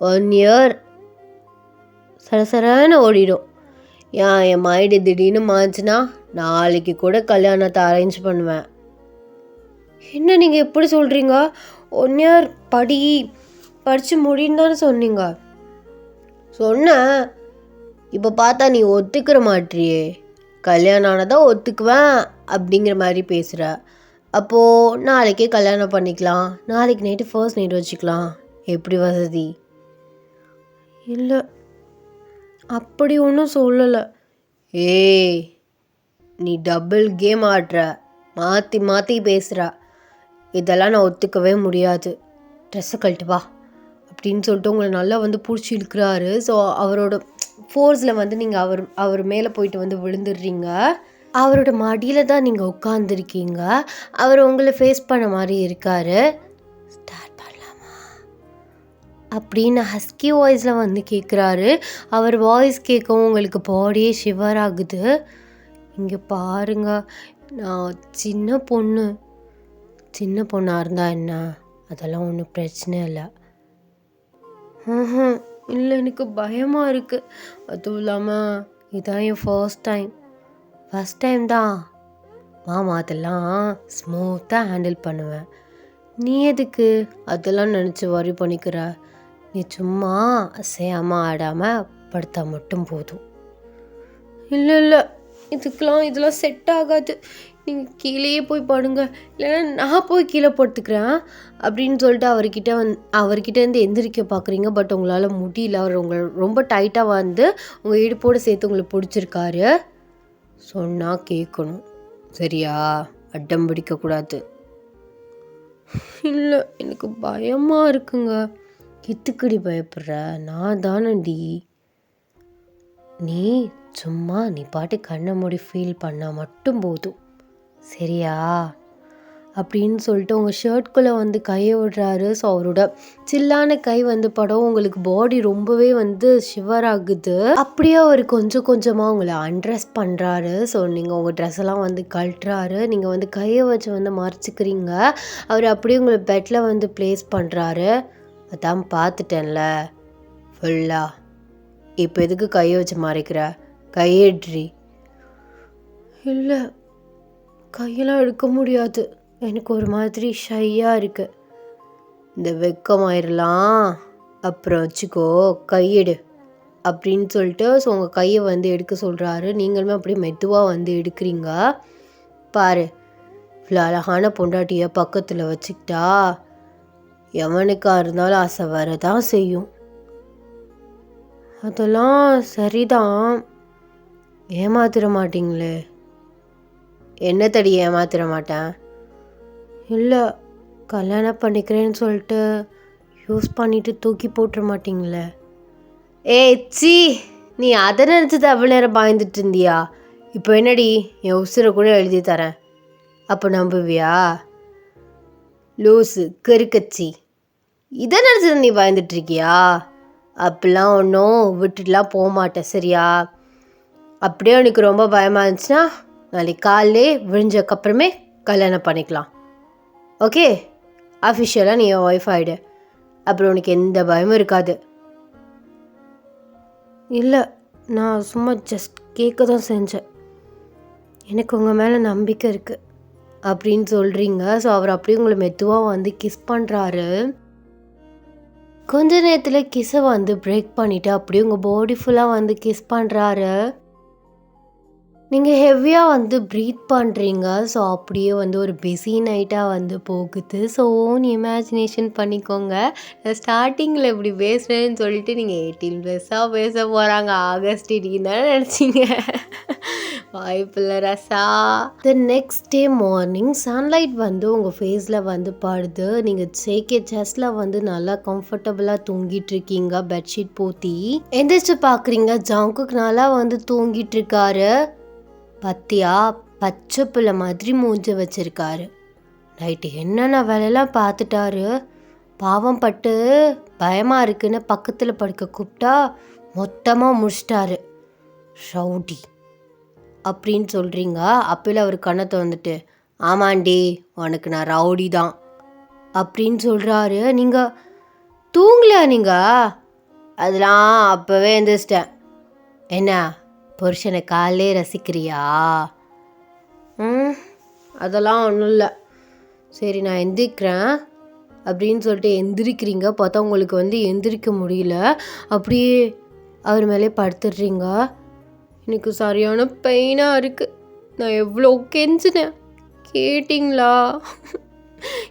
1 இயர் சரசரான ஓடிடும். என் மைண்டு திடீர்னு மாச்சுன்னா நாளைக்கு கூட கல்யாணத்தை அரேஞ்ச் பண்ணுவேன். என்ன நீங்கள் எப்படி சொல்கிறீங்க? 1 இயர் படித்து முடின்னு தானே சொன்னீங்க. சொன்னேன், இப்போ பார்த்தா நீ ஒத்துக்கிற மாட்டியே. கல்யாணம் ஆனதான் ஒத்துக்குவேன் அப்படிங்கிற மாதிரி பேசுகிற. அப்போது நாளைக்கே கல்யாணம் பண்ணிக்கலாம், நாளைக்கு நைட்டு ஃபர்ஸ்ட் நைட் வச்சுக்கலாம், எப்படி வசதி? இல்லை அப்படி ஒன்றும் சொல்லலை. நீ டபுள் கேம் ஆடுற, மாற்றி மாற்றி பேசுகிற. இதெல்லாம் நான் ஒத்துக்கவே முடியாது. ட்ரெஸ்ஸை கழட்டு வா அப்படின்னு சொல்லிட்டு உங்களை நல்லா வந்து பிடிச்சி இழுக்கிறாரு. ஸோ அவரோட ஃபோர்ஸில் வந்து நீங்கள் அவர் மேலே போயிட்டு வந்து விழுந்துடுறீங்க. அவரோட மடியில் தான் நீங்கள் உட்காந்துருக்கீங்க. அவர் உங்களை ஃபேஸ் பண்ண மாதிரி இருக்கார். ஸ்டார்ட் பண்ணலாமா அப்படின்னு ஹஸ்கி வாய்ஸில் வந்து கேட்குறாரு. அவர் வாய்ஸ் கேட்கவும் உங்களுக்கு பாடியே ஷிவர் ஆகுது. இங்கே பாருங்க, நான் சின்ன பொண்ணாக இருந்தால் என்ன, அதெல்லாம் ஒன்றும் பிரச்சனை இல்லை. இல்லை எனக்கு பயமாக இருக்குது. அதுவும் இல்லாமல் இதான் என் ஃபர்ஸ்ட் டைம் தான் மாமா, அதெல்லாம் ஸ்மூத்தாக ஹேண்டில் பண்ணுவேன். நீ எதுக்கு அதெல்லாம் நினச்சி வரி பண்ணிக்கிற? நீ சும்மா அசையாமல் ஆடாமல் படுத்தா மட்டும் போதும். இல்லை இதெல்லாம் செட் ஆகாது, நீங்கள் கீழேயே போய் படுங்க, இல்லைன்னா நான் போய் கீழே படுத்துக்கிறேன் அப்படின்னு சொல்லிட்டு அவர்கிட்டேருந்து எந்திரிக்க பார்க்குறீங்க. பட் உங்களால் முடியல. அவர் உங்களை ரொம்ப டைட்டாக வந்து உங்கள் இடுப்போடு சேர்த்து உங்களை பிடிச்சிருக்காரு. சொன்னால் கேட்கணும், சரியா? அடம் பிடிக்கக்கூடாது. இல்லை எனக்கு பயமாக இருக்குங்க. எத்துக்கடி பயப்படுற? நான் தானடி. நீ பாட்டு கண்ணை மூடி ஃபீல் பண்ணால் மட்டும் போதும், சரியா? அப்படின்னு சொல்லிட்டு உங்கள் ஷர்ட்குள்ளே வந்து கையை விடுறாரு. ஸோ அவரோட சில்லான கை வந்து படம் உங்களுக்கு பாடி ரொம்பவே வந்து ஷிவர் ஆகுது. அப்படியே அவர் கொஞ்சம் கொஞ்சமாக உங்களை அண்ட்ரெஸ் பண்ணுறாரு. ஸோ நீங்கள் உங்கள் ட்ரெஸ் எல்லாம் வந்து கழட்டுறாரு. நீங்கள் வந்து கையை வச்சு வந்து மறைச்சிக்கிறீங்க. அவர் அப்படியே உங்களை பெட்டில் வந்து ப்ளேஸ் பண்ணுறாரு. அதான் பார்த்துட்டேன்ல ஃபுல்லாக, இப்போ எதுக்கு கையை வச்சு மறைக்கிற? கையேட்ரி. இல்லை கையெல்லாம் எடுக்க முடியாது, எனக்கு ஒரு மாதிரி ஷையாக இருக்குது. இந்த வெக்கமாயிரலாம், அப்புறம் வச்சுக்கோ, கையெடு அப்படின்னு சொல்லிட்டு ஸோ உங்கள் கையை வந்து எடுக்க சொல்கிறாரு. நீங்களுமே அப்படியே மெதுவாக வந்து எடுக்கிறீங்க. பாரு, இவ்வளோ அழகான பொண்டாட்டியை பக்கத்தில் வச்சுக்கிட்டா எவனுக்காக இருந்தாலும் ஆசை வரதான் செய்யும். அதெல்லாம் சரிதான். ஏமாத்திர மாட்டீங்களே? என்ன தடி ஏமாத்திர மாட்டேன்? இல்லை, கல்யாணம் பண்ணிக்கிறேன்னு சொல்லிட்டு யூஸ் பண்ணிட்டு தூக்கி போட்டுற மாட்டீங்களே? ஏய் சி, நீ அதை நினச்சது அவ்வளோ நேரம் பாய்ந்துட்டு இருந்தியா? இப்போ என்னடி, என் உசுரை கூட எழுதி தரேன், அப்போ நம்புவியா? லூஸு கருக்கச்சி, இதை நினச்சது நீ பயந்துட்டுருக்கியா? அப்படிலாம் ஒன்றும் விட்டுட்டுலாம் போக மாட்டேன், சரியா? அப்படியே உனக்கு ரொம்ப பயமாக இருந்துச்சுன்னா நாளைக்கு காலையிலே விழிஞ்சக்கப்புறமே கல்யாணம் பண்ணிக்கலாம், ஓகே? அஃபிஷியலாக நீ என் ஒய்ஃப் ஆகிடு, அப்புறம் உனக்கு எந்த பயமும் இருக்காது. இல்லை, நான் சும்மா ஜஸ்ட் கேட்க தான் செஞ்சேன். எனக்கு உங்கள் மேலே நம்பிக்கை இருக்குது அப்படின்னு சொல்கிறீங்க. ஸோ அவர் அப்படியே உங்களை மெதுவாக வந்து கிஸ் பண்ணுறாரு. கொஞ்ச நேரத்தில் கிஸ்ஸை வந்து பிரேக் பண்ணிவிட்டு அப்படியே உங்கள் பாடி ஃபுல்லாக வந்து கிஸ் பண்ணுறாரு. நீங்கள் ஹெவியாக வந்து ப்ரீத் பண்ணுறீங்க. ஸோ அப்படியே வந்து ஒரு பிஸி நைட்டாக வந்து போகுது. ஸோ ஓன் இமேஜினேஷன் பண்ணிக்கோங்க. நான் ஸ்டார்டிங்கில் இப்படி பேசுகிறேன்னு சொல்லிட்டு நீங்கள் 18+ பேச போகிறாங்க ஆகஸ்ட் இடின்னு தானே நினச்சிங்க. வாய்ப்பில்லை Raza. The next day morning sunlight வந்து உங்கள் ஃபேஸில் வந்து படுது. நீங்கள் சேக்கே செஸ்டில் வந்து நல்லா கம்ஃபர்டபுளாக தூங்கிட்டு இருக்கீங்க, பெட்ஷீட் போத்தி. எந்திரிச்சு பார்க்குறீங்க, ஜங்குக்கு நல்லா வந்து தூங்கிட்டு இருக்காரு. பத்தியா பச்சை பிள்ளை மாதிரி மூஞ்சி வச்சிருக்காரு. நைட்டு என்னென்ன வேலையெல்லாம் பார்த்துட்டாரு. பாவம் பட்டு பயமாக இருக்குன்னு பக்கத்தில் படுக்க கூப்பிட்டா மொத்தமாக முடிச்சிட்டாரு. ரவுடி அப்படின்னு சொல்கிறீங்க. அப்போல அவர் கண்ணத்தை வந்துட்டு, ஆமாண்டி உனக்கு நான் ரவுடி தான் அப்படின்னு சொல்கிறாரு. நீங்கள் தூங்கலையா? நீங்கள் அதெல்லாம் அப்போவே எந்திரிச்சிட்டேன். என்ன புருஷனை காலையே ரசிக்கிறியா? அதெல்லாம் ஒன்றும் இல்லை. சரி நான் எந்திரிக்கிறேன் அப்படின்னு சொல்லிட்டு எந்திரிக்கிறீங்க. பார்த்தா உங்களுக்கு வந்து எந்திரிக்க முடியல. அப்படியே அவர் மேலே படுத்துடுறீங்க. எனக்கு சரியான பெயினாக இருக்குது. நான் எவ்வளோ கெஞ்சினேன், கேட்டிங்களா?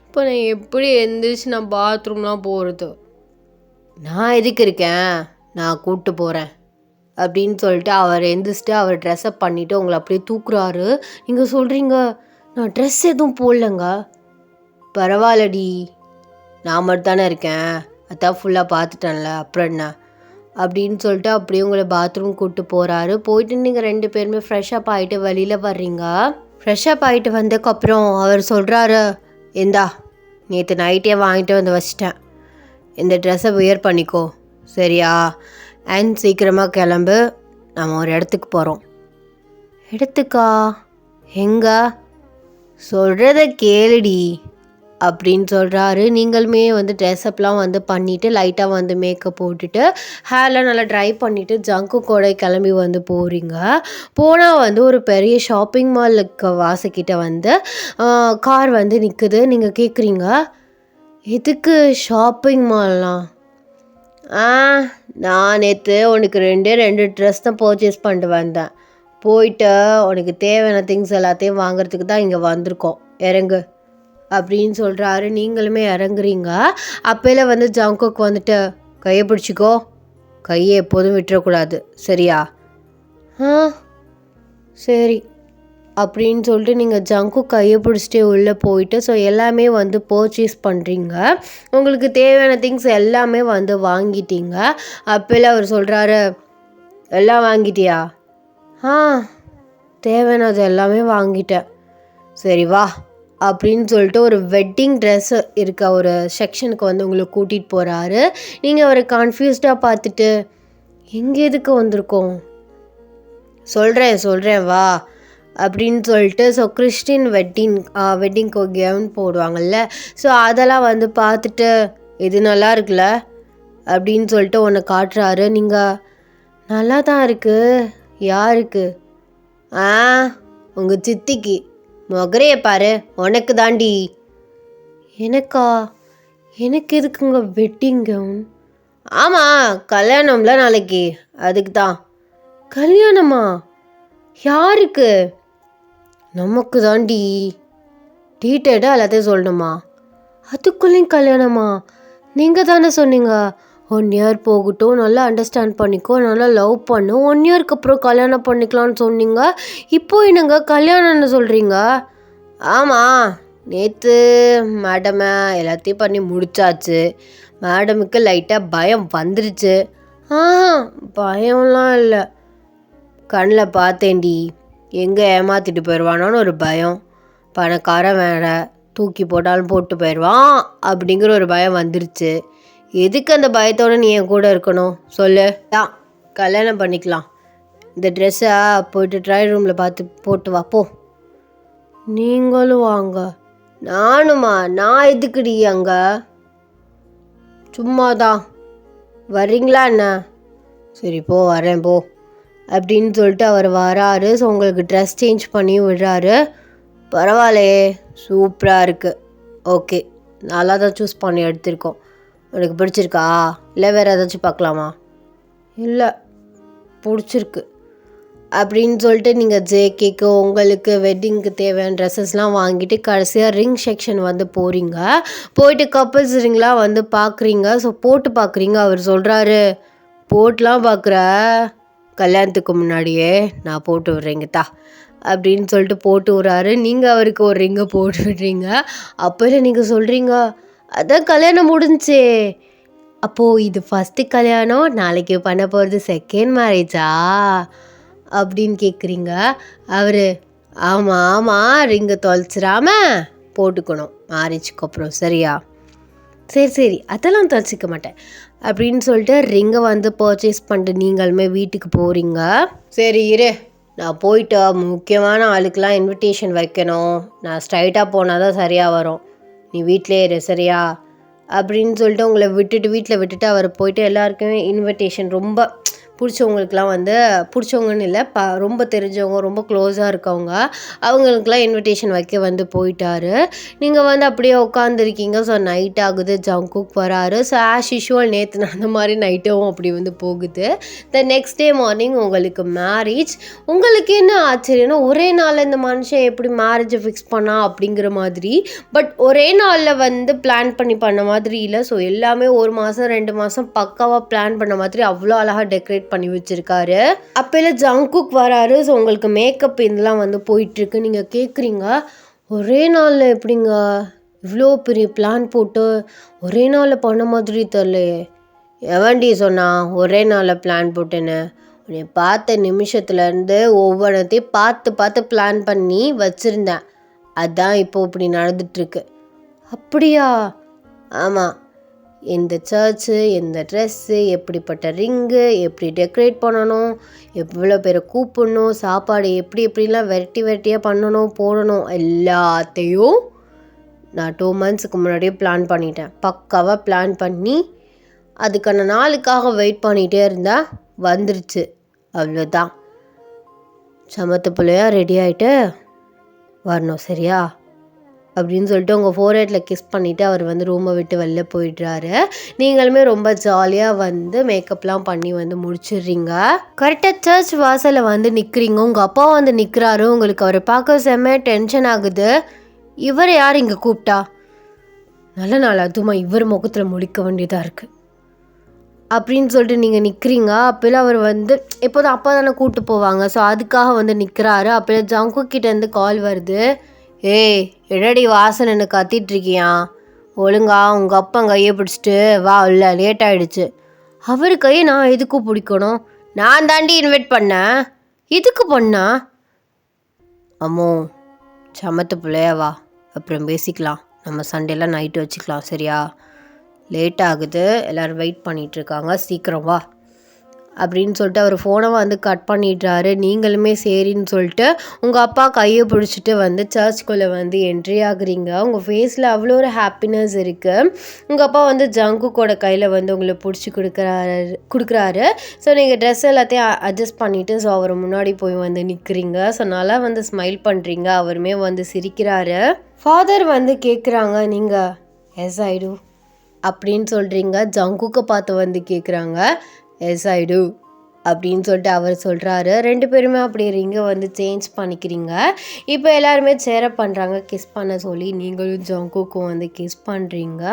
இப்போ நான் எப்படி எந்திரிச்சு நான் பாத்ரூம்லாம் போகிறது? நான் எதுக்கு இருக்கேன், நான் கூப்பிட்டு போகிறேன் அப்படின்னு சொல்லிட்டு அவர் எந்திரிச்சிட்டு அவர் ட்ரெஸ்அப் பண்ணிவிட்டு உங்களை அப்படியே தூக்குறாரு. நீங்கள் சொல்கிறீங்க, நான் ட்ரெஸ் எதுவும் போடலங்க. பரவாயில்லடி, நான் மட்டும் தானே இருக்கேன், அதான் ஃபுல்லாக பார்த்துட்டேன்ல, அப்புறம் என்ன அப்படின்னு சொல்லிட்டு அப்படியே உங்களை பாத்ரூம் கூப்பிட்டு போகிறாரு. போயிட்டு நீங்கள் 2 பேருமே ஃப்ரெஷ்அப் ஆகிட்டு வெளியில் வர்றீங்க. ஃப்ரெஷ்அப் ஆகிட்டு வந்ததுக்கப்புறம் அவர் சொல்கிறாரு, இந்தா நேற்று நைட்டே வாங்கிட்டு வந்து வச்சிட்டேன், இந்த ட்ரெஸ்ஸை வியர் பண்ணிக்கோ, சரியா? அண்ட் சீக்கிரமாக கிளம்பு, நம்ம ஒரு இடத்துக்கு போகிறோம். இடத்துக்கா? எங்க? சொல்கிறத கேளுடி அப்படின்னு சொல்கிறாரு. நீங்களுமே வந்து ட்ரெஸ்அப்லாம் வந்து பண்ணிவிட்டு லைட்டாக வந்து மேக்கப் போட்டுட்டு ஹேர்லாம் நல்லா ட்ரை பண்ணிவிட்டு ஜங்கு கூட கிளம்பி வந்து போகிறீங்க. போனால் வந்து ஒரு பெரிய ஷாப்பிங் மாலுக்கு வாசக்கிட்ட வந்து கார் வந்து நிற்குது. நீங்கள் கேட்குறீங்க, எதுக்கு ஷாப்பிங் மால்லாம்? நான் நேற்று உனக்கு 2 ட்ரெஸ் தான் பர்ச்சேஸ் பண்ணிட்டு வந்தேன். போயிட்டு உனக்கு தேவையான திங்ஸ் எல்லாத்தையும் வாங்குறதுக்கு தான் இங்கே வந்திருக்கோம், இறங்கு அப்படின்னு சொல்கிறாரு. நீங்களுமே இறங்குறீங்க. அப்போல வந்து ஜங்குக்கு வந்துட்டு, கையை பிடிச்சிக்கோ, கையை எப்போதும் விட்டுறக்கூடாது, சரியா? சரி அப்படின்னு சொல்லிட்டு நீங்கள் ஜங்கு கையை பிடிச்சிட்டே உள்ளே போயிட்டு ஸோ எல்லாமே வந்து பர்ச்சேஸ் பண்ணுறீங்க. உங்களுக்கு தேவையான திங்ஸ் எல்லாமே வந்து வாங்கிட்டீங்க. அப்போல அவர் சொல்கிறாரு, எல்லாம் வாங்கிட்டியா? தேவையானது எல்லாமே வாங்கிட்டேன். சரி வா அப்படின்னு சொல்லிட்டு ஒரு வெட்டிங் ட்ரெஸ்ஸு இருக்க ஒரு செக்ஷனுக்கு வந்து உங்களை கூட்டிகிட்டு போகிறாரு. நீங்கள் அவரை கன்ஃபியூஸ்டாக பார்த்துட்டு, எங்கே எதுக்கு வந்திருக்கோம்? சொல்கிறேன் வா அப்படின்னு சொல்லிட்டு ஸோ கிறிஸ்டின் வெட்டிங்க்கு கவுன் போடுவாங்கள்ல, ஸோ அதெல்லாம் வந்து பார்த்துட்டு, இது நல்லா இருக்குல்ல அப்படின்னு சொல்லிட்டு ஒன்று காட்டுறாரு. நீங்கள் நல்லா தான் இருக்குது. யாருக்கு? உங்கள் சித்திக்கு. மொகரையை பாரு, உனக்கு தாண்டி. எனக்கா? எனக்கு எதுக்குங்க வெட்டிங் கவுன்? ஆமாம், கல்யாணம்ல நாளைக்கு, அதுக்கு தான். கல்யாணமா? யாருக்கு? நமக்கு தாண்டி. டீட்டெயிலாக எல்லாத்தையும் சொல்லணுமா? அதுக்குள்ளேயும் கல்யாணமா? நீங்கள் தானே சொன்னீங்க 1 இயர் போகட்டும், நல்லா அண்டர்ஸ்டாண்ட் பண்ணிக்கோ, நல்லா லவ் பண்ணு, 1 இயர்க்கு அப்புறம் கல்யாணம் பண்ணிக்கலான்னு சொன்னீங்க. இப்போ என்னங்க கல்யாணம்னு சொல்கிறீங்க? ஆமாம், நேற்று மேடமை எல்லாத்தையும் பண்ணி முடிச்சாச்சு. மேடமுக்கு லைட்டாக பயம் வந்துருச்சு. பயம்லாம் இல்லை, கண்ணில் பார்த்தேன்டி, எங்கே ஏமாற்றிட்டு போயிடுவானோன்னு ஒரு பயம். பணக்காரன் வேற, தூக்கி போட்டாலும் போட்டு போயிடுவான் அப்படிங்கிற ஒரு பயம் வந்துருச்சு. எதுக்கு அந்த பயத்தோடு நீ என் கூட இருக்கணும் சொல்லு? தான் கல்யாணம் பண்ணிக்கலாம். இந்த ட்ரெஸ்ஸை போயிட்டு ட்ரையல் ரூமில் பார்த்து போட்டு வா போ. நீங்களும் வாங்க. நானுமா? நான் எதுக்குடி அங்கே? சும்மா தான். வர்றீங்களா என்ன? சரி போ, வரேன் போ அப்படின்னு சொல்லிட்டு அவர் வராரு. ஸோ உங்களுக்கு ட்ரெஸ் சேஞ்ச் பண்ணி விடுறாரு. பரவாயில்லையே, சூப்பராக இருக்குது. ஓகே, நல்லா தான் சூஸ் பண்ணி எடுத்திருக்கோம். உனக்கு பிடிச்சிருக்கா இல்லை வேறு ஏதாச்சும் பார்க்கலாமா? இல்லை, பிடிச்சிருக்கு அப்படின்னு சொல்லிட்டு நீங்கள் ஜேகேக்கு உங்களுக்கு வெட்டிங்க்கு தேவையான ட்ரெஸ்ஸஸ்லாம் வாங்கிட்டு கடைசியாக ரிங் செக்ஷன் வந்து போகிறீங்க. போயிட்டு கப்புள்ஸ் ரிங்லாம் வந்து பார்க்குறீங்க. ஸோ போட்டு பார்க்குறீங்க. அவர் சொல்கிறாரு, போட்டுலாம் பார்க்குற, கல்யாணத்துக்கு முன்னாடியே நான் போட்டு விட்றேங்கத்தா அப்படின்னு சொல்லிட்டு போட்டு விட்றாரு. நீங்கள் அவருக்கு ஒரு ரிங்கை போட்டு விடுறீங்க. அப்போ நீங்கள் சொல்கிறீங்க, அதான் கல்யாணம் முடிஞ்சே. அப்போது இது ஃபஸ்ட்டு கல்யாணம், நாளைக்கு பண்ண போகிறது செகண்ட் மேரேஜா அப்படின்னு கேட்குறீங்க. அவர் ஆமாம் ஆமாம், ரிங்கை தொலைச்சிடாம போட்டுக்கணும் மேரேஜுக்கு அப்புறம், சரியா? சரி அதெல்லாம் தொலைச்சிக்க மாட்டேன் அப்படின்னு சொல்லிட்டு ரிங்கை வந்து பர்ச்சேஸ் பண்ணிட்டு நீங்களுமே வீட்டுக்கு போகிறீங்க. சரி இரு, நான் போயிட்டு முக்கியமான ஆளுக்கெலாம் இன்விடேஷன் வைக்கணும். நான் ஸ்ட்ரைட்டாக போனால் தான் சரியாக வரும். நீ வீட்டிலே இரு, சரியா? அப்படின்னு சொல்லிட்டு உங்களை வீட்டில் விட்டுட்டு அவர் போயிட்டு எல்லாருக்குமே இன்விடேஷன், ரொம்ப பிடிச்சவங்களுக்குலாம் வந்து பிடிச்சவங்கன்னு இல்லை, ரொம்ப தெரிஞ்சவங்க, ரொம்ப க்ளோஸாக இருக்கவங்க, அவங்களுக்குலாம் இன்விடேஷன் வைக்க வந்து போயிட்டாரு. நீங்கள் வந்து அப்படியே உட்காந்துருக்கீங்க. ஸோ நைட் ஆகுது, ஜங்குக் வராரு. ஸோ ஆஸ் யூஷுவல் நேற்று நடந்த மாதிரி நைட்டும் அப்படி வந்து போகுது. த நெக்ஸ்ட் டே மார்னிங் உங்களுக்கு மேரேஜ். உங்களுக்கு என்ன ஆச்சரியம்னா, ஒரே நாளில் இந்த மனுஷன் எப்படி மேரேஜை ஃபிக்ஸ் பண்ணா அப்படிங்கிற மாதிரி. பட் ஒரே நாளில் வந்து பிளான் பண்ண மாதிரி இல்லை. ஸோ எல்லாமே 1 மாதம் 2 மாதம் பக்காவாக பிளான் பண்ண மாதிரி அவ்வளோ அழகாக டெக்கரேட் பண்ணி வச்சிருக்காரு. அப்போல ஜங்குக் வராரு. ஸோ உங்களுக்கு மேக்கப் இதெல்லாம் வந்து போயிட்டுருக்கு. நீங்கள் கேட்குறீங்க, ஒரே நாளில் எப்படிங்க இவ்வளோ பெரிய பிளான் போட்டு ஒரே நாளில் பண்ண மாதிரி தெரியலையே? எவன்டி சொன்னா ஒரே நாளில் பிளான் போட்டேன்னு? உன்னை பார்த்த நிமிஷத்துலேருந்து ஒவ்வொன்றத்தையும் பார்த்து பிளான் பண்ணி வச்சுருந்தேன். அதான் இப்போ இப்படி நடந்துட்டுருக்கு. அப்படியா? ஆமாம். எந்த சர்ச்சு, எந்த ட்ரெஸ்ஸு, எப்படிப்பட்ட ரிங்கு, எப்படி டெக்கரேட் பண்ணணும், எவ்வளோ பேரை கூப்பிடணும், சாப்பாடு எப்படிலாம் வெரைட்டியாக பண்ணணும், போடணும், எல்லாத்தையும் நான் 2 மந்த்ஸுக்கு முன்னாடியே பிளான் பண்ணிட்டேன். பக்காவாக பிளான் பண்ணி அதுக்கான நாளுக்காக வெயிட் பண்ணிகிட்டே இருந்தால் வந்துருச்சு. அவ்வளோதான். சமத்து பிள்ளையா ரெடி ஆகிட்டு வரணும், சரியா? அப்படின்னு சொல்லிட்டு உங்கள் ஃபோர்ஹெட்டில் கிஸ் பண்ணிவிட்டு அவர் வந்து ரூமை விட்டு வெளில போயிடுறாரு. நீங்களுமே ரொம்ப ஜாலியாக வந்து மேக்கப்லாம் பண்ணி வந்து முடிச்சிடுறீங்க. கரெக்டாக சர்ச் வாசலில் வந்து நிற்கிறீங்க. உங்கள் அப்பா வந்து நிற்கிறாரு. உங்களுக்கு அவரை பார்க்க செம்ம டென்ஷன் ஆகுது. இவரை யார் இங்கே கூப்பிட்டா? நல்ல நாள் அதுமா இவர் முகத்தில் முடிக்க வேண்டியதாக இருக்குது அப்படின்னு சொல்லிட்டு நீங்கள் நிற்கிறீங்க. அப்போல்லாம் அவர் வந்து எப்போதும் அப்பா தானே கூப்பிட்டு போவாங்க. ஸோ அதுக்காக வந்து நிற்கிறாரு. அப்போல்லாம் ஜங்குக் கிட்டேருந்து கால் வருது. ஏய், என்னடி வாசனை கத்திட்டுருக்கியா? ஒழுங்கா உங்கள் அப்பா கையை பிடிச்சிட்டு வா, இல்லை லேட் ஆகிடுச்சு. அவர் கையை நான் எதுக்கும் பிடிக்கணும்? நான் தாண்டி இன்வைட் பண்ணேன். எதுக்கு பண்ணா? அம்மோ, சமத்து பிள்ளையா வா, அப்புறம் பேசிக்கலாம். நம்ம சண்டேலாம் நைட்டு வச்சுக்கலாம், சரியா? லேட் ஆகுது, எல்லோரும் வெயிட் பண்ணிகிட்ருக்காங்க, சீக்கிரம் வா அப்படின்னு சொல்லிட்டு அவர் ஃபோனை வந்து கட் பண்ணிடுறாரு. நீங்களுமே சரின்னு சொல்லிட்டு உங்கள் அப்பா கையை பிடிச்சிட்டு வந்து சர்ச்சுக்குள்ளே வந்து என்ட்ரி ஆகுறீங்க. உங்கள் ஃபேஸில் அவ்வளோ ஒரு ஹாப்பினஸ் இருக்குது. உங்கள் அப்பா வந்து ஜங்குக்கோட கையில் வந்து உங்களை பிடிச்சி கொடுக்குறாரு. ஸோ நீங்கள் ட்ரெஸ் எல்லாத்தையும் அட்ஜஸ்ட் பண்ணிவிட்டு ஸோ அவர் முன்னாடி போய் வந்து நிற்கிறீங்க. ஸோ நல்லா வந்து ஸ்மைல் பண்ணுறீங்க. அவருமே வந்து சிரிக்கிறாரு. ஃபாதர் வந்து கேட்குறாங்க, நீங்கள் எஸ் ஐடு அப்படின்னு சொல்கிறீங்க. ஜங்குக்கை பார்த்து வந்து கேட்குறாங்க, எஸ் ஐடு அப்படின்னு சொல்லிட்டு அவர் சொல்கிறாரு. 2 பேருமே அப்படி ரிங்கை வந்து சேஞ்ச் பண்ணிக்கிறீங்க. இப்போ எல்லாருமே சேரப் பண்ணுறாங்க கிஸ் பண்ண சொல்லி. நீங்களும் ஜங்குக்கும் வந்து கிஸ் பண்ணுறீங்க.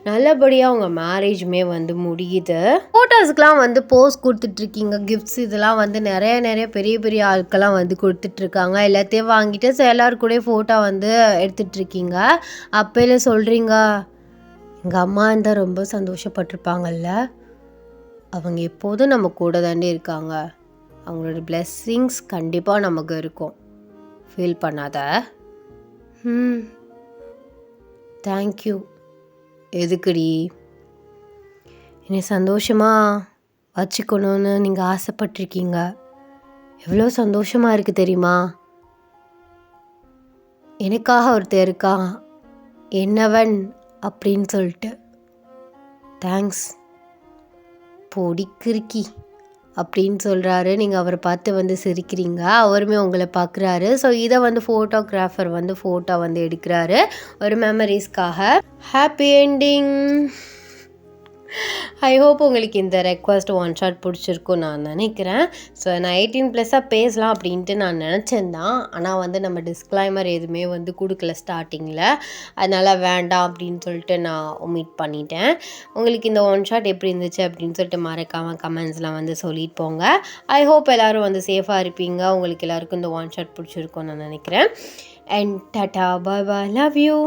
நல்லபடியாக உங்கள் மேரேஜுமே வந்து முடியுது. ஃபோட்டோஸ்க்கெலாம் வந்து போஸ் கொடுத்துட்ருக்கீங்க. கிஃப்ட்ஸ் இதெல்லாம் வந்து நிறைய பெரிய பெரிய ஆட்கள்லாம் வந்து கொடுத்துட்ருக்காங்க. எல்லாத்தையும் வாங்கிட்டு எல்லாரு கூட ஃபோட்டோ வந்து எடுத்துட்ருக்கீங்க. அப்போல சொல்கிறீங்க, எங்கள் அம்மா இருந்தால் ரொம்ப சந்தோஷப்பட்டிருப்பாங்கல்ல. அவங்க எப்போதும் நம்ம கூட தாண்டி இருக்காங்க. அவங்களோட பிளெஸ்ஸிங்ஸ் கண்டிப்பாக நமக்கு இருக்கும். ஃபீல் பண்ணாத. தேங்க்யூ. எதுக்குடி? என்னை சந்தோஷமாக வச்சுக்கணுன்னு நீங்கள் ஆசைப்பட்டிருக்கீங்க. எவ்வளோ சந்தோஷமாக இருக்குது தெரியுமா? எனக்காக ஒருத்தர் இருக்கான், என்னவன் அப்படின்னு சொல்லிட்டு. தேங்க்ஸ். பொடி கிறுக்கி அப்படின்னு சொல்கிறாரு. நீங்கள் அவரை பார்த்து வந்து சிரிக்கிறீங்க. அவருமே உங்களை பார்க்குறாரு. ஸோ இதை வந்து ஃபோட்டோகிராஃபர் வந்து ஃபோட்டோ வந்து எடுக்கிறாரு ஒரு மெமரிஸ்க்காக. Happy ending. ஐ ஹோப் உங்களுக்கு இந்த ரெக்வஸ்ட் ஒன் ஷாட் பிடிச்சிருக்கும் நான் நினைக்கிறேன். ஸோ நான் 18+ பேசலாம் அப்படின்ட்டு நான் நினச்சேன்தான். ஆனால் வந்து நம்ம டிஸ்க்ளைமர் எதுவுமே வந்து கொடுக்கல ஸ்டார்டிங்கில். அதனால் வேண்டாம் அப்படின்னு சொல்லிட்டு நான் ஒமிட் பண்ணிட்டேன். உங்களுக்கு இந்த ஒன் ஷாட் எப்படி இருந்துச்சு அப்படின்னு சொல்லிட்டு மறக்காமல் கமெண்ட்ஸ்லாம் வந்து சொல்லிட்டு போங்க. ஐ ஹோப் எல்லோரும் வந்து சேஃபாக இருப்பீங்க. உங்களுக்கு எல்லாருக்கும் இந்த ஒன் ஷாட் பிடிச்சிருக்கும்னு நான் நினைக்கிறேன். And tata, bye bye, love you.